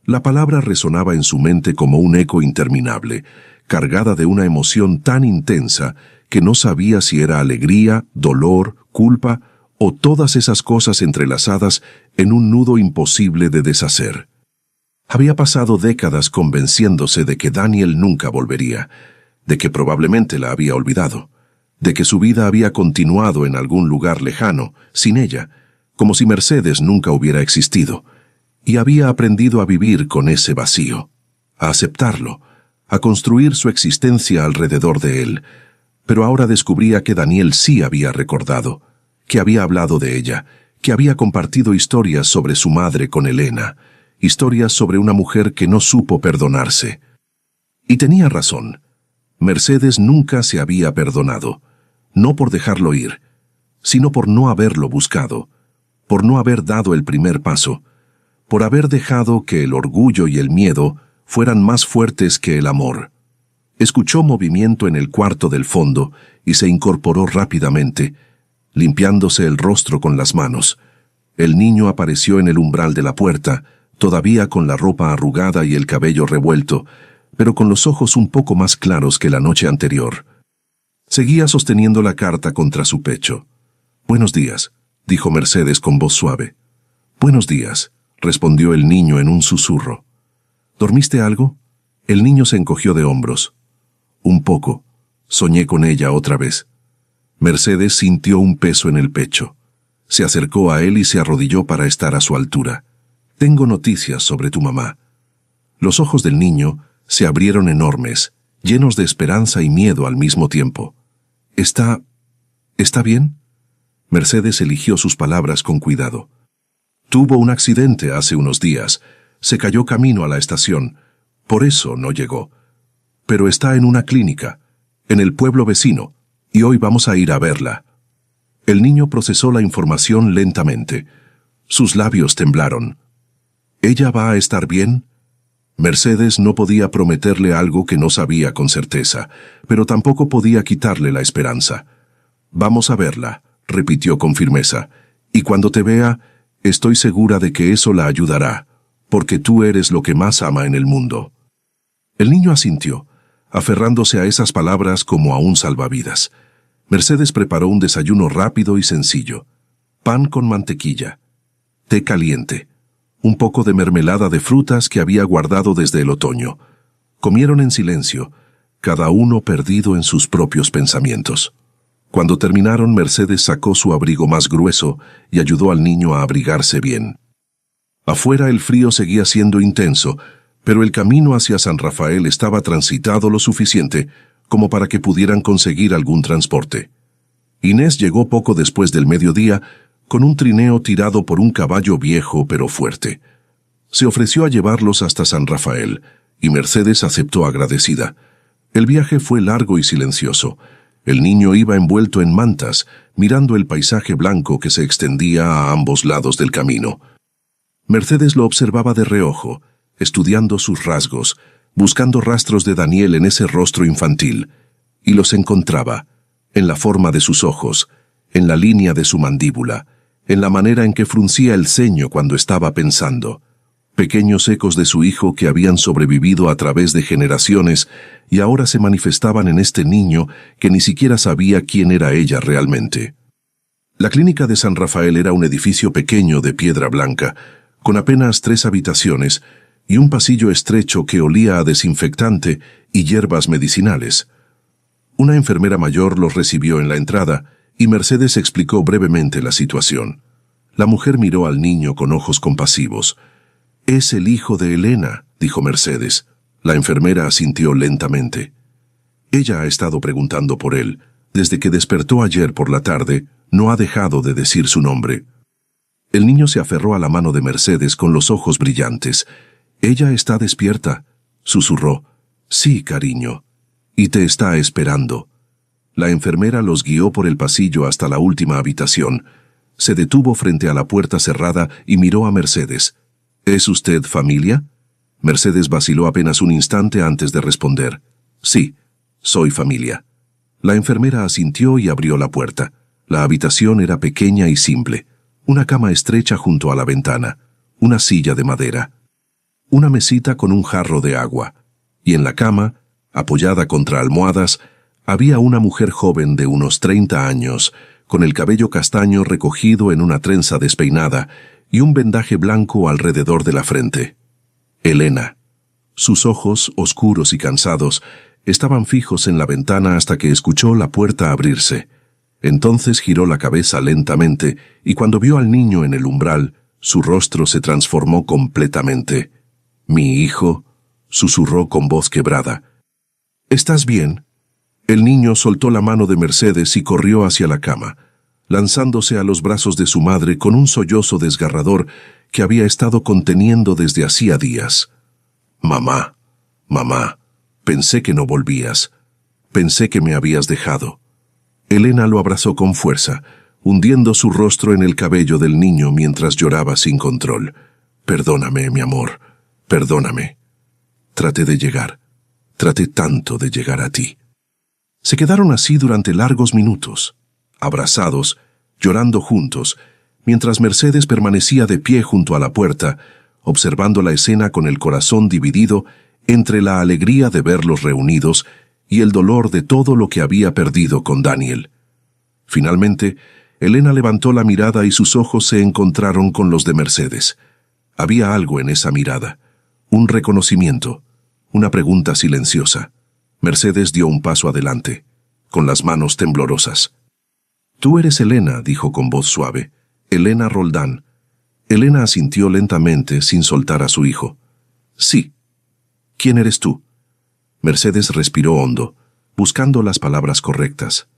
La palabra resonaba en su mente como un eco interminable, cargada de una emoción tan intensa que no sabía si era alegría, dolor, culpa o todas esas cosas entrelazadas en un nudo imposible de deshacer. Había pasado décadas convenciéndose de que Daniel nunca volvería, de que probablemente la había olvidado, de que su vida había continuado en algún lugar lejano, sin ella, como si Mercedes nunca hubiera existido, y había aprendido a vivir con ese vacío, a aceptarlo, a construir su existencia alrededor de él. Pero ahora descubría que Daniel sí había recordado, que había hablado de ella, que había compartido historias sobre su madre con Elena, historias sobre una mujer que no supo perdonarse. Y tenía razón. Mercedes nunca se había perdonado, no por dejarlo ir, sino por no haberlo buscado, por no haber dado el primer paso, por haber dejado que el orgullo y el miedo fueran más fuertes que el amor. Escuchó movimiento en el cuarto del fondo y se incorporó rápidamente, limpiándose el rostro con las manos. El niño apareció en el umbral de la puerta, todavía con la ropa arrugada y el cabello revuelto, pero con los ojos un poco más claros que la noche anterior. Seguía sosteniendo la carta contra su pecho. «Buenos días», dijo Mercedes con voz suave. «Buenos días», respondió el niño en un susurro. «¿Dormiste algo?» El niño se encogió de hombros. «Un poco. Soñé con ella otra vez». Mercedes sintió un peso en el pecho. Se acercó a él y se arrodilló para estar a su altura. «Tengo noticias sobre tu mamá». Los ojos del niño se abrieron enormes, llenos de esperanza y miedo al mismo tiempo. ¿Está bien?» Mercedes eligió sus palabras con cuidado. «Tuvo un accidente hace unos días. Se cayó camino a la estación. Por eso no llegó. Pero está en una clínica, en el pueblo vecino, y hoy vamos a ir a verla». El niño procesó la información lentamente. Sus labios temblaron. «¿Ella va a estar bien?» Mercedes no podía prometerle algo que no sabía con certeza, pero tampoco podía quitarle la esperanza. «Vamos a verla», repitió con firmeza, «y cuando te vea, estoy segura de que eso la ayudará, porque tú eres lo que más ama en el mundo». El niño asintió, aferrándose a esas palabras como a un salvavidas. Mercedes preparó un desayuno rápido y sencillo. Pan con mantequilla, té caliente, un poco de mermelada de frutas que había guardado desde el otoño. Comieron en silencio, cada uno perdido en sus propios pensamientos. Cuando terminaron, Mercedes sacó su abrigo más grueso y ayudó al niño a abrigarse bien. Afuera el frío seguía siendo intenso, pero el camino hacia San Rafael estaba transitado lo suficiente como para que pudieran conseguir algún transporte. Inés llegó poco después del mediodía con un trineo tirado por un caballo viejo pero fuerte. Se ofreció a llevarlos hasta San Rafael, y Mercedes aceptó agradecida. El viaje fue largo y silencioso. El niño iba envuelto en mantas, mirando el paisaje blanco que se extendía a ambos lados del camino. Mercedes lo observaba de reojo, estudiando sus rasgos, buscando rastros de Daniel en ese rostro infantil, y los encontraba, en la forma de sus ojos, en la línea de su mandíbula, en la manera en que fruncía el ceño cuando estaba pensando. Pequeños ecos de su hijo que habían sobrevivido a través de generaciones y ahora se manifestaban en este niño que ni siquiera sabía quién era ella realmente. La clínica de San Rafael era un edificio pequeño de piedra blanca, con apenas 3 habitaciones y un pasillo estrecho que olía a desinfectante y hierbas medicinales. Una enfermera mayor los recibió en la entrada y Mercedes explicó brevemente la situación. La mujer miró al niño con ojos compasivos. «Es el hijo de Elena», dijo Mercedes. La enfermera asintió lentamente. Ella ha estado preguntando por él. Desde que despertó ayer por la tarde, no ha dejado de decir su nombre. El niño se aferró a la mano de Mercedes con los ojos brillantes. «Ella está despierta», susurró. «Sí, cariño. Y te está esperando». La enfermera los guió por el pasillo hasta la última habitación. Se detuvo frente a la puerta cerrada y miró a Mercedes. «¿Es usted familia?» Mercedes vaciló apenas un instante antes de responder. «Sí, soy familia». La enfermera asintió y abrió la puerta. La habitación era pequeña y simple. Una cama estrecha junto a la ventana, una silla de madera, una mesita con un jarro de agua, y en la cama, apoyada contra almohadas, había una mujer joven de unos 30 años, con el cabello castaño recogido en una trenza despeinada y un vendaje blanco alrededor de la frente. Elena. Sus ojos, oscuros y cansados, estaban fijos en la ventana hasta que escuchó la puerta abrirse. Entonces giró la cabeza lentamente y cuando vio al niño en el umbral, su rostro se transformó completamente. «Mi hijo», susurró con voz quebrada. «¿Estás bien?» El niño soltó la mano de Mercedes y corrió hacia la cama, lanzándose a los brazos de su madre con un sollozo desgarrador que había estado conteniendo desde hacía días. «Mamá, mamá, pensé que no volvías. Pensé que me habías dejado». Elena lo abrazó con fuerza, hundiendo su rostro en el cabello del niño mientras lloraba sin control. «Perdóname, mi amor, perdóname. Traté tanto de llegar a ti». Se quedaron así durante largos minutos, abrazados, llorando juntos, mientras Mercedes permanecía de pie junto a la puerta, observando la escena con el corazón dividido entre la alegría de verlos reunidos y el dolor de todo lo que había perdido con Daniel. Finalmente, Elena levantó la mirada y sus ojos se encontraron con los de Mercedes. Había algo en esa mirada, un reconocimiento, una pregunta silenciosa. Mercedes dio un paso adelante, con las manos temblorosas. «Tú eres Elena», dijo con voz suave. «Elena Roldán». Elena asintió lentamente sin soltar a su hijo. «Sí». «¿Quién eres tú?» Mercedes respiró hondo, buscando las palabras correctas,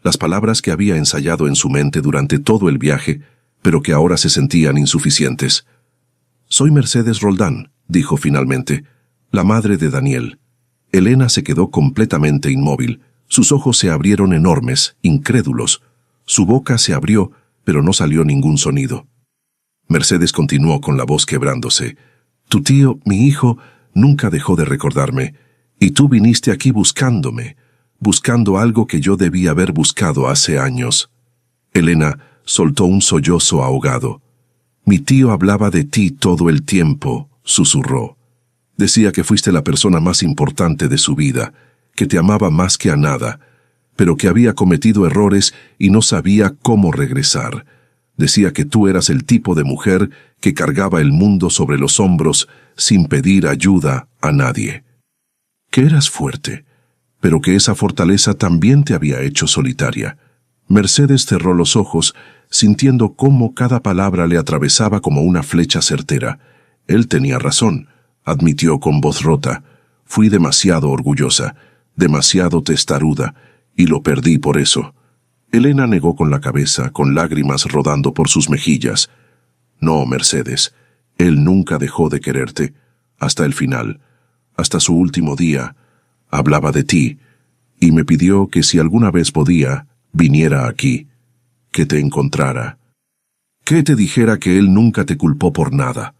las palabras que había ensayado en su mente durante todo el viaje, pero que ahora se sentían insuficientes. «Soy Mercedes Roldán», dijo finalmente, «la madre de Daniel». Elena se quedó completamente inmóvil. Sus ojos se abrieron enormes, incrédulos. Su boca se abrió, pero no salió ningún sonido. Mercedes continuó con la voz quebrándose. «Tu tío, mi hijo, nunca dejó de recordarme. Y tú viniste aquí buscándome, buscando algo que yo debía haber buscado hace años». Elena soltó un sollozo ahogado. «Mi tío hablaba de ti todo el tiempo», susurró. «Decía que fuiste la persona más importante de su vida, que te amaba más que a nada, pero que había cometido errores y no sabía cómo regresar. Decía que tú eras el tipo de mujer que cargaba el mundo sobre los hombros sin pedir ayuda a nadie. Que eras fuerte, pero que esa fortaleza también te había hecho solitaria». Mercedes cerró los ojos, sintiendo cómo cada palabra le atravesaba como una flecha certera. Él tenía razón, admitió con voz rota. «Fui demasiado orgullosa, demasiado testaruda, y lo perdí por eso». Elena negó con la cabeza, con lágrimas rodando por sus mejillas. No, Mercedes, él nunca dejó de quererte, hasta el final, hasta su último día. Hablaba de ti, y me pidió que si alguna vez podía, viniera aquí, que te encontrara, que te dijera que él nunca te culpó por nada.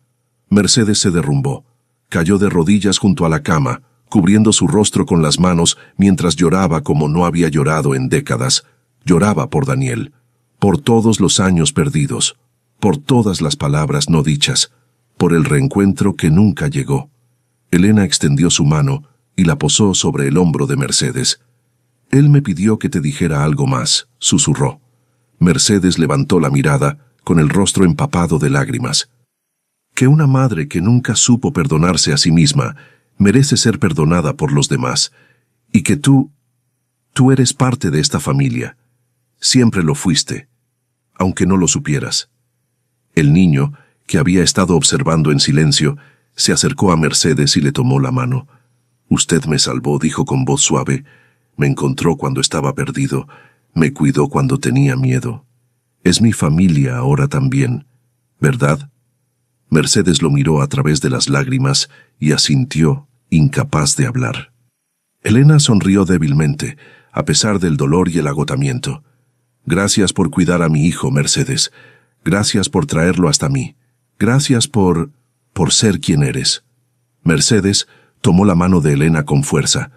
Mercedes se derrumbó, cayó de rodillas junto a la cama, cubriendo su rostro con las manos mientras lloraba como no había llorado en décadas. Lloraba por Daniel, por todos los años perdidos, por todas las palabras no dichas, por el reencuentro que nunca llegó. Elena extendió su mano y la posó sobre el hombro de Mercedes. Él me pidió que te dijera algo más, susurró. Mercedes levantó la mirada, con el rostro empapado de lágrimas. Que una madre que nunca supo perdonarse a sí misma merece ser perdonada por los demás, y que tú eres parte de esta familia. Siempre lo fuiste, aunque no lo supieras. El niño, que había estado observando en silencio, se acercó a Mercedes y le tomó la mano. Usted me salvó, dijo con voz suave. Me encontró cuando estaba perdido, me cuidó cuando tenía miedo. Es mi familia ahora también, ¿verdad? Mercedes lo miró a través de las lágrimas y asintió, incapaz de hablar. Elena sonrió débilmente, a pesar del dolor y el agotamiento. Gracias por cuidar a mi hijo, Mercedes. Gracias por traerlo hasta mí. Gracias por ser quien eres. Mercedes tomó la mano de Elena con fuerza.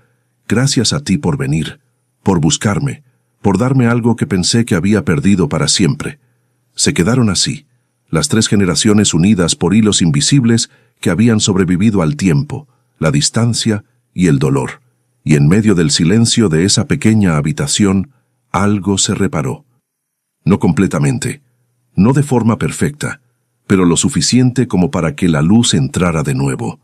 Gracias a ti por venir, por buscarme, por darme algo que pensé que había perdido para siempre. Se quedaron así, las 3 generaciones unidas por hilos invisibles que habían sobrevivido al tiempo, la distancia y el dolor. Y en medio del silencio de esa pequeña habitación, algo se reparó. No completamente, no de forma perfecta, pero lo suficiente como para que la luz entrara de nuevo.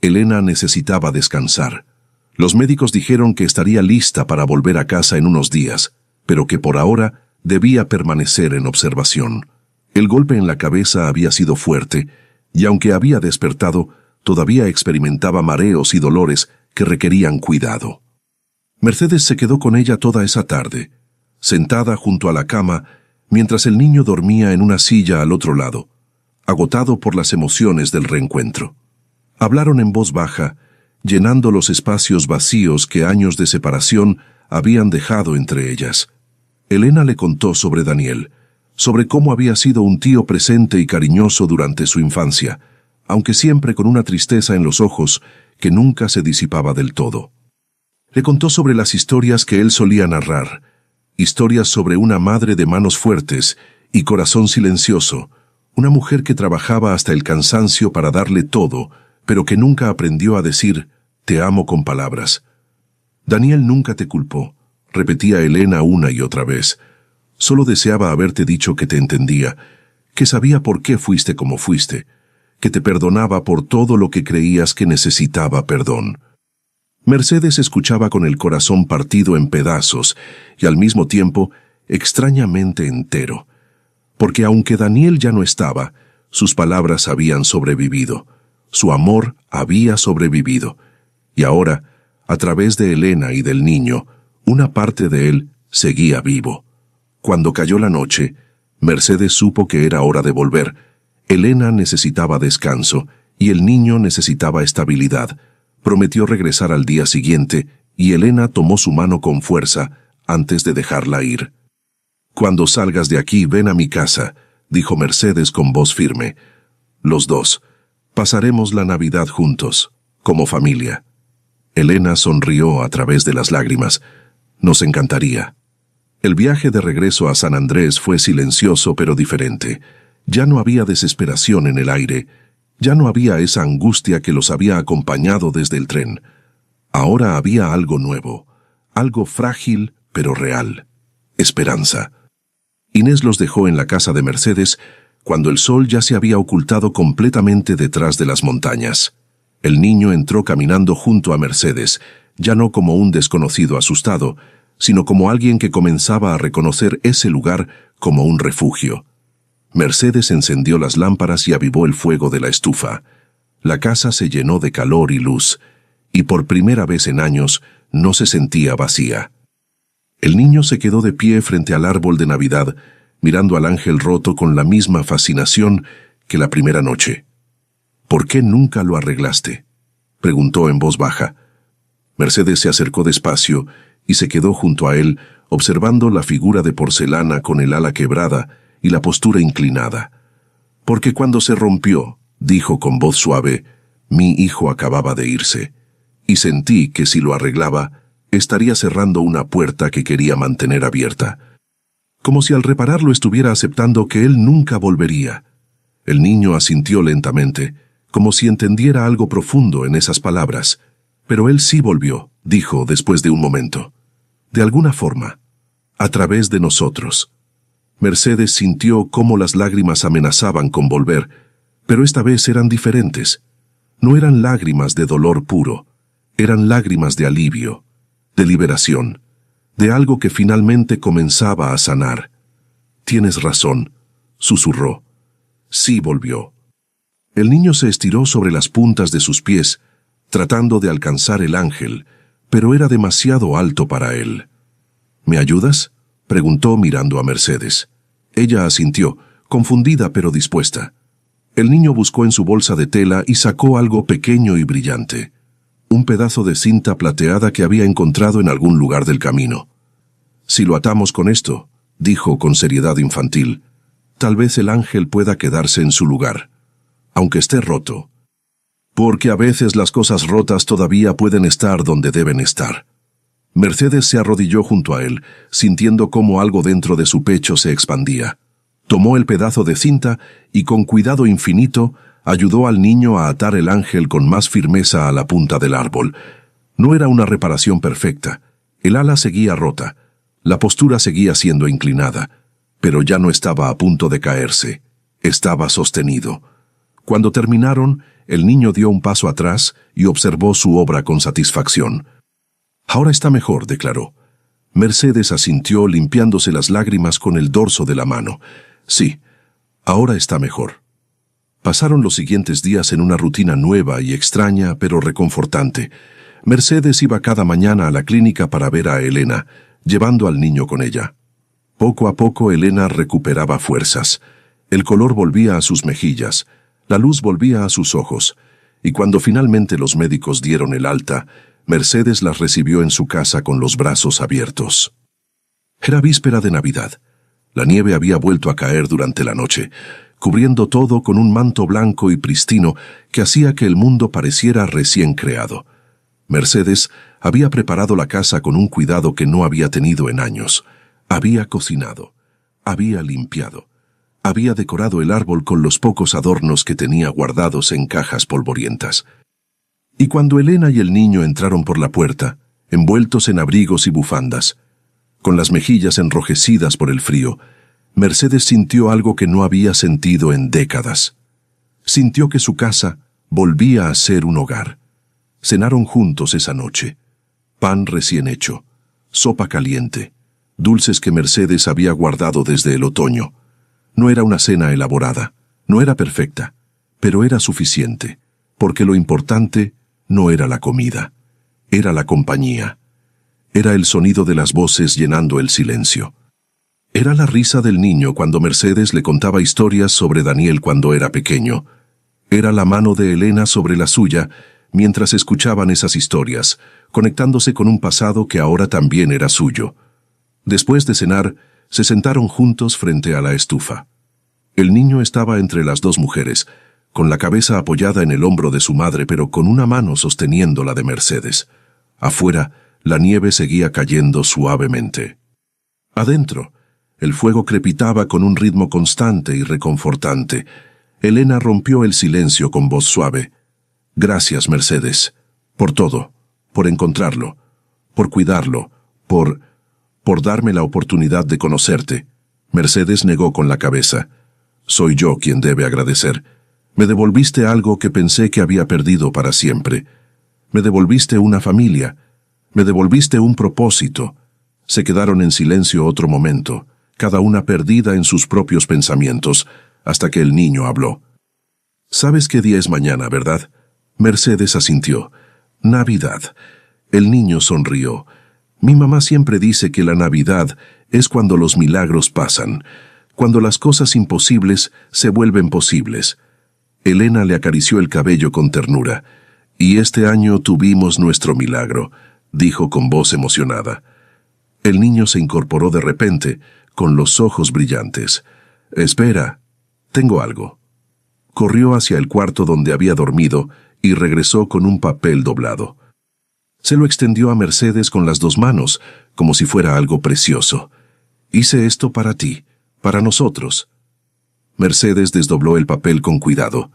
Elena necesitaba descansar. Los médicos dijeron que estaría lista para volver a casa en unos días, pero que por ahora debía permanecer en observación. El golpe en la cabeza había sido fuerte, y aunque había despertado, todavía experimentaba mareos y dolores que requerían cuidado. Mercedes se quedó con ella toda esa tarde, sentada junto a la cama, mientras el niño dormía en una silla al otro lado, agotado por las emociones del reencuentro. Hablaron en voz baja, llenando los espacios vacíos que años de separación habían dejado entre ellas. Elena le contó sobre Daniel, sobre cómo había sido un tío presente y cariñoso durante su infancia, aunque siempre con una tristeza en los ojos que nunca se disipaba del todo. Le contó sobre las historias que él solía narrar, historias sobre una madre de manos fuertes y corazón silencioso, una mujer que trabajaba hasta el cansancio para darle todo, pero que nunca aprendió a decir «te amo» con palabras. Daniel nunca te culpó, repetía Elena una y otra vez. Solo deseaba haberte dicho que te entendía, que sabía por qué fuiste como fuiste, que te perdonaba por todo lo que creías que necesitaba perdón. Mercedes escuchaba con el corazón partido en pedazos y al mismo tiempo extrañamente entero, porque aunque Daniel ya no estaba, sus palabras habían sobrevivido, su amor había sobrevivido, y ahora, a través de Elena y del niño, una parte de él seguía vivo. Cuando cayó la noche, Mercedes supo que era hora de volver. Elena necesitaba descanso y el niño necesitaba estabilidad. Prometió regresar al día siguiente y Elena tomó su mano con fuerza antes de dejarla ir. «Cuando salgas de aquí, ven a mi casa», dijo Mercedes con voz firme. «Los dos. Pasaremos la Navidad juntos, como familia». Elena sonrió a través de las lágrimas. «Nos encantaría». El viaje de regreso a San Andrés fue silencioso pero diferente. Ya no había desesperación en el aire. Ya no había esa angustia que los había acompañado desde el tren. Ahora había algo nuevo, algo frágil pero real. Esperanza. Inés los dejó en la casa de Mercedes cuando el sol ya se había ocultado completamente detrás de las montañas. El niño entró caminando junto a Mercedes, ya no como un desconocido asustado, sino como alguien que comenzaba a reconocer ese lugar como un refugio. Mercedes encendió las lámparas y avivó el fuego de la estufa. La casa se llenó de calor y luz, y por primera vez en años no se sentía vacía. El niño se quedó de pie frente al árbol de Navidad, mirando al ángel roto con la misma fascinación que la primera noche. «¿Por qué nunca lo arreglaste?», preguntó en voz baja. Mercedes se acercó despacio y se quedó junto a él, observando la figura de porcelana con el ala quebrada y la postura inclinada. «Porque cuando se rompió», dijo con voz suave, «mi hijo acababa de irse, y sentí que si lo arreglaba, estaría cerrando una puerta que quería mantener abierta. Como si al repararlo estuviera aceptando que él nunca volvería». El niño asintió lentamente, como si entendiera algo profundo en esas palabras. «Pero él sí volvió», dijo después de un momento. «De alguna forma, a través de nosotros». Mercedes sintió cómo las lágrimas amenazaban con volver, pero esta vez eran diferentes. No eran lágrimas de dolor puro, eran lágrimas de alivio, de liberación, de algo que finalmente comenzaba a sanar. «Tienes razón», susurró. «Sí volvió». El niño se estiró sobre las puntas de sus pies, tratando de alcanzar el ángel, pero era demasiado alto para él. «¿Me ayudas?», preguntó mirando a Mercedes. Ella asintió, confundida pero dispuesta. El niño buscó en su bolsa de tela y sacó algo pequeño y brillante. Un pedazo de cinta plateada que había encontrado en algún lugar del camino. «Si lo atamos con esto», dijo con seriedad infantil, «tal vez el ángel pueda quedarse en su lugar, aunque esté roto. Porque a veces las cosas rotas todavía pueden estar donde deben estar». Mercedes se arrodilló junto a él, sintiendo cómo algo dentro de su pecho se expandía. Tomó el pedazo de cinta y con cuidado infinito ayudó al niño a atar el ángel con más firmeza a la punta del árbol. No era una reparación perfecta. El ala seguía rota. La postura seguía siendo inclinada, pero ya no estaba a punto de caerse. Estaba sostenido. Cuando terminaron, el niño dio un paso atrás y observó su obra con satisfacción. «Ahora está mejor», declaró. Mercedes asintió limpiándose las lágrimas con el dorso de la mano. «Sí, ahora está mejor». Pasaron los siguientes días en una rutina nueva y extraña, pero reconfortante. Mercedes iba cada mañana a la clínica para ver a Elena, llevando al niño con ella. Poco a poco Elena recuperaba fuerzas. El color volvía a sus mejillas, la luz volvía a sus ojos, y cuando finalmente los médicos dieron el alta, Mercedes las recibió en su casa con los brazos abiertos. Era víspera de Navidad. La nieve había vuelto a caer durante la noche, cubriendo todo con un manto blanco y pristino que hacía que el mundo pareciera recién creado. Mercedes había preparado la casa con un cuidado que no había tenido en años. Había cocinado, había limpiado, había decorado el árbol con los pocos adornos que tenía guardados en cajas polvorientas. Y cuando Elena y el niño entraron por la puerta, envueltos en abrigos y bufandas, con las mejillas enrojecidas por el frío, Mercedes sintió algo que no había sentido en décadas. Sintió que su casa volvía a ser un hogar. Cenaron juntos esa noche. Pan recién hecho, sopa caliente, dulces que Mercedes había guardado desde el otoño. No era una cena elaborada, no era perfecta, pero era suficiente, porque lo importante no era la comida, era la compañía. Era el sonido de las voces llenando el silencio. Era la risa del niño cuando Mercedes le contaba historias sobre Daniel cuando era pequeño. Era la mano de Elena sobre la suya mientras escuchaban esas historias, conectándose con un pasado que ahora también era suyo. Después de cenar, se sentaron juntos frente a la estufa. El niño estaba entre las dos mujeres, con la cabeza apoyada en el hombro de su madre, pero con una mano sosteniendo la de Mercedes. Afuera, la nieve seguía cayendo suavemente. Adentro, el fuego crepitaba con un ritmo constante y reconfortante. Elena rompió el silencio con voz suave. «Gracias, Mercedes, por todo, por encontrarlo, por cuidarlo, por darme la oportunidad de conocerte». Mercedes negó con la cabeza. «Soy yo quien debe agradecer. Me devolviste algo que pensé que había perdido para siempre. Me devolviste una familia. Me devolviste un propósito». Se quedaron en silencio otro momento, cada una perdida en sus propios pensamientos, hasta que el niño habló. «¿Sabes qué día es mañana, verdad?» Mercedes asintió. «Navidad». El niño sonrió. Mi mamá siempre dice que la Navidad es cuando los milagros pasan, cuando las cosas imposibles se vuelven posibles. Elena le acarició el cabello con ternura. «Y este año tuvimos nuestro milagro», dijo con voz emocionada. El niño se incorporó de repente, con los ojos brillantes. «Espera, tengo algo». Corrió hacia el cuarto donde había dormido y regresó con un papel doblado. Se lo extendió a Mercedes con las dos manos, como si fuera algo precioso. «Hice esto para ti, para nosotros». Mercedes desdobló el papel con cuidado.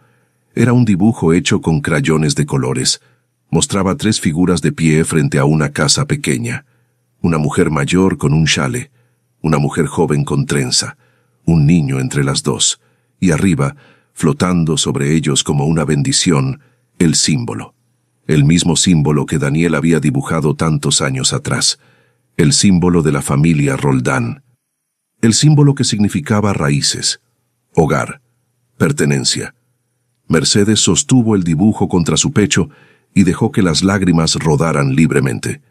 Era un dibujo hecho con crayones de colores. Mostraba 3 figuras de pie frente a una casa pequeña. Una mujer mayor con un chale, una mujer joven con trenza, un niño entre las dos, y arriba, flotando sobre ellos como una bendición, el símbolo. El mismo símbolo que Daniel había dibujado tantos años atrás. El símbolo de la familia Roldán. El símbolo que significaba raíces, hogar, pertenencia. Mercedes sostuvo el dibujo contra su pecho y dejó que las lágrimas rodaran libremente.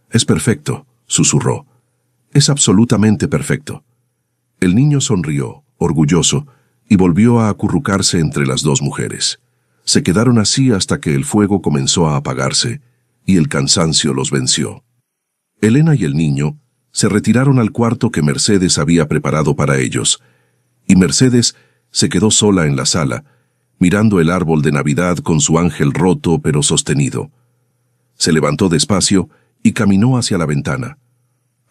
«Es perfecto», susurró. «Es absolutamente perfecto». El niño sonrió, orgulloso, y volvió a acurrucarse entre las dos mujeres. Se quedaron así hasta que el fuego comenzó a apagarse y el cansancio los venció. Elena y el niño se retiraron al cuarto que Mercedes había preparado para ellos, y Mercedes se quedó sola en la sala, mirando el árbol de Navidad con su ángel roto pero sostenido. Se levantó despacio y caminó hacia la ventana.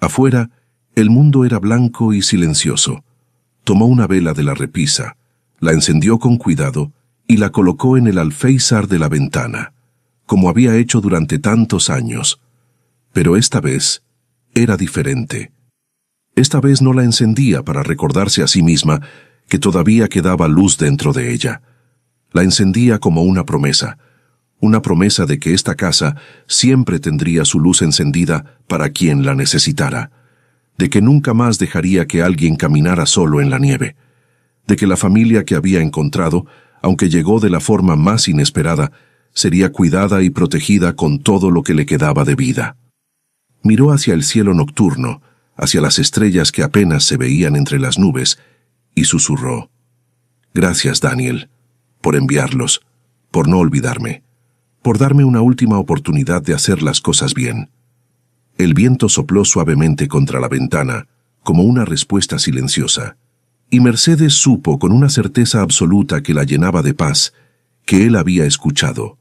Afuera, el mundo era blanco y silencioso. Tomó una vela de la repisa, la encendió con cuidado y la colocó en el alféizar de la ventana, como había hecho durante tantos años. Pero esta vez era diferente. Esta vez no la encendía para recordarse a sí misma que todavía quedaba luz dentro de ella. La encendía como una promesa de que esta casa siempre tendría su luz encendida para quien la necesitara, de que nunca más dejaría que alguien caminara solo en la nieve, de que la familia que había encontrado, aunque llegó de la forma más inesperada, sería cuidada y protegida con todo lo que le quedaba de vida. Miró hacia el cielo nocturno, hacia las estrellas que apenas se veían entre las nubes, y susurró: «Gracias, Daniel, por enviarlos, por no olvidarme, por darme una última oportunidad de hacer las cosas bien». El viento sopló suavemente contra la ventana, como una respuesta silenciosa, y Mercedes supo con una certeza absoluta que la llenaba de paz, que él había escuchado,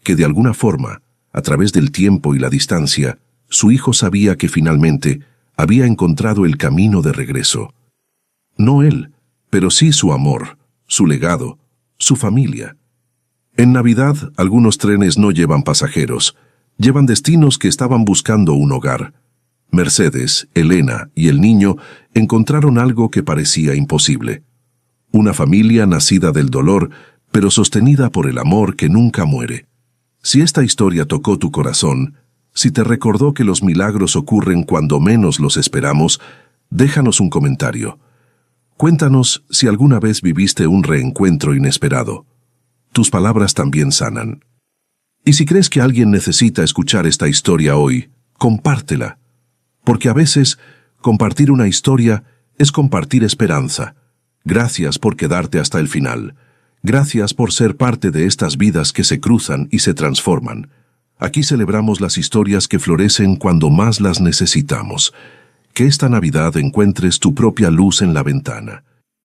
que de alguna forma, a través del tiempo y la distancia, su hijo sabía que finalmente había encontrado el camino de regreso. No él, pero sí su amor, su legado, su familia. En Navidad, algunos trenes no llevan pasajeros, llevan destinos que estaban buscando un hogar. Mercedes, Elena y el niño encontraron algo que parecía imposible. Una familia nacida del dolor, pero sostenida por el amor que nunca muere. Si esta historia tocó tu corazón, si te recordó que los milagros ocurren cuando menos los esperamos, déjanos un comentario. Cuéntanos si alguna vez viviste un reencuentro inesperado. Tus palabras también sanan. Y si crees que alguien necesita escuchar esta historia hoy, compártela. Porque a veces, compartir una historia es compartir esperanza. Gracias por quedarte hasta el final. Gracias por ser parte de estas vidas que se cruzan y se transforman. Aquí celebramos las historias que florecen cuando más las necesitamos. Que esta Navidad encuentres tu propia luz en la ventana.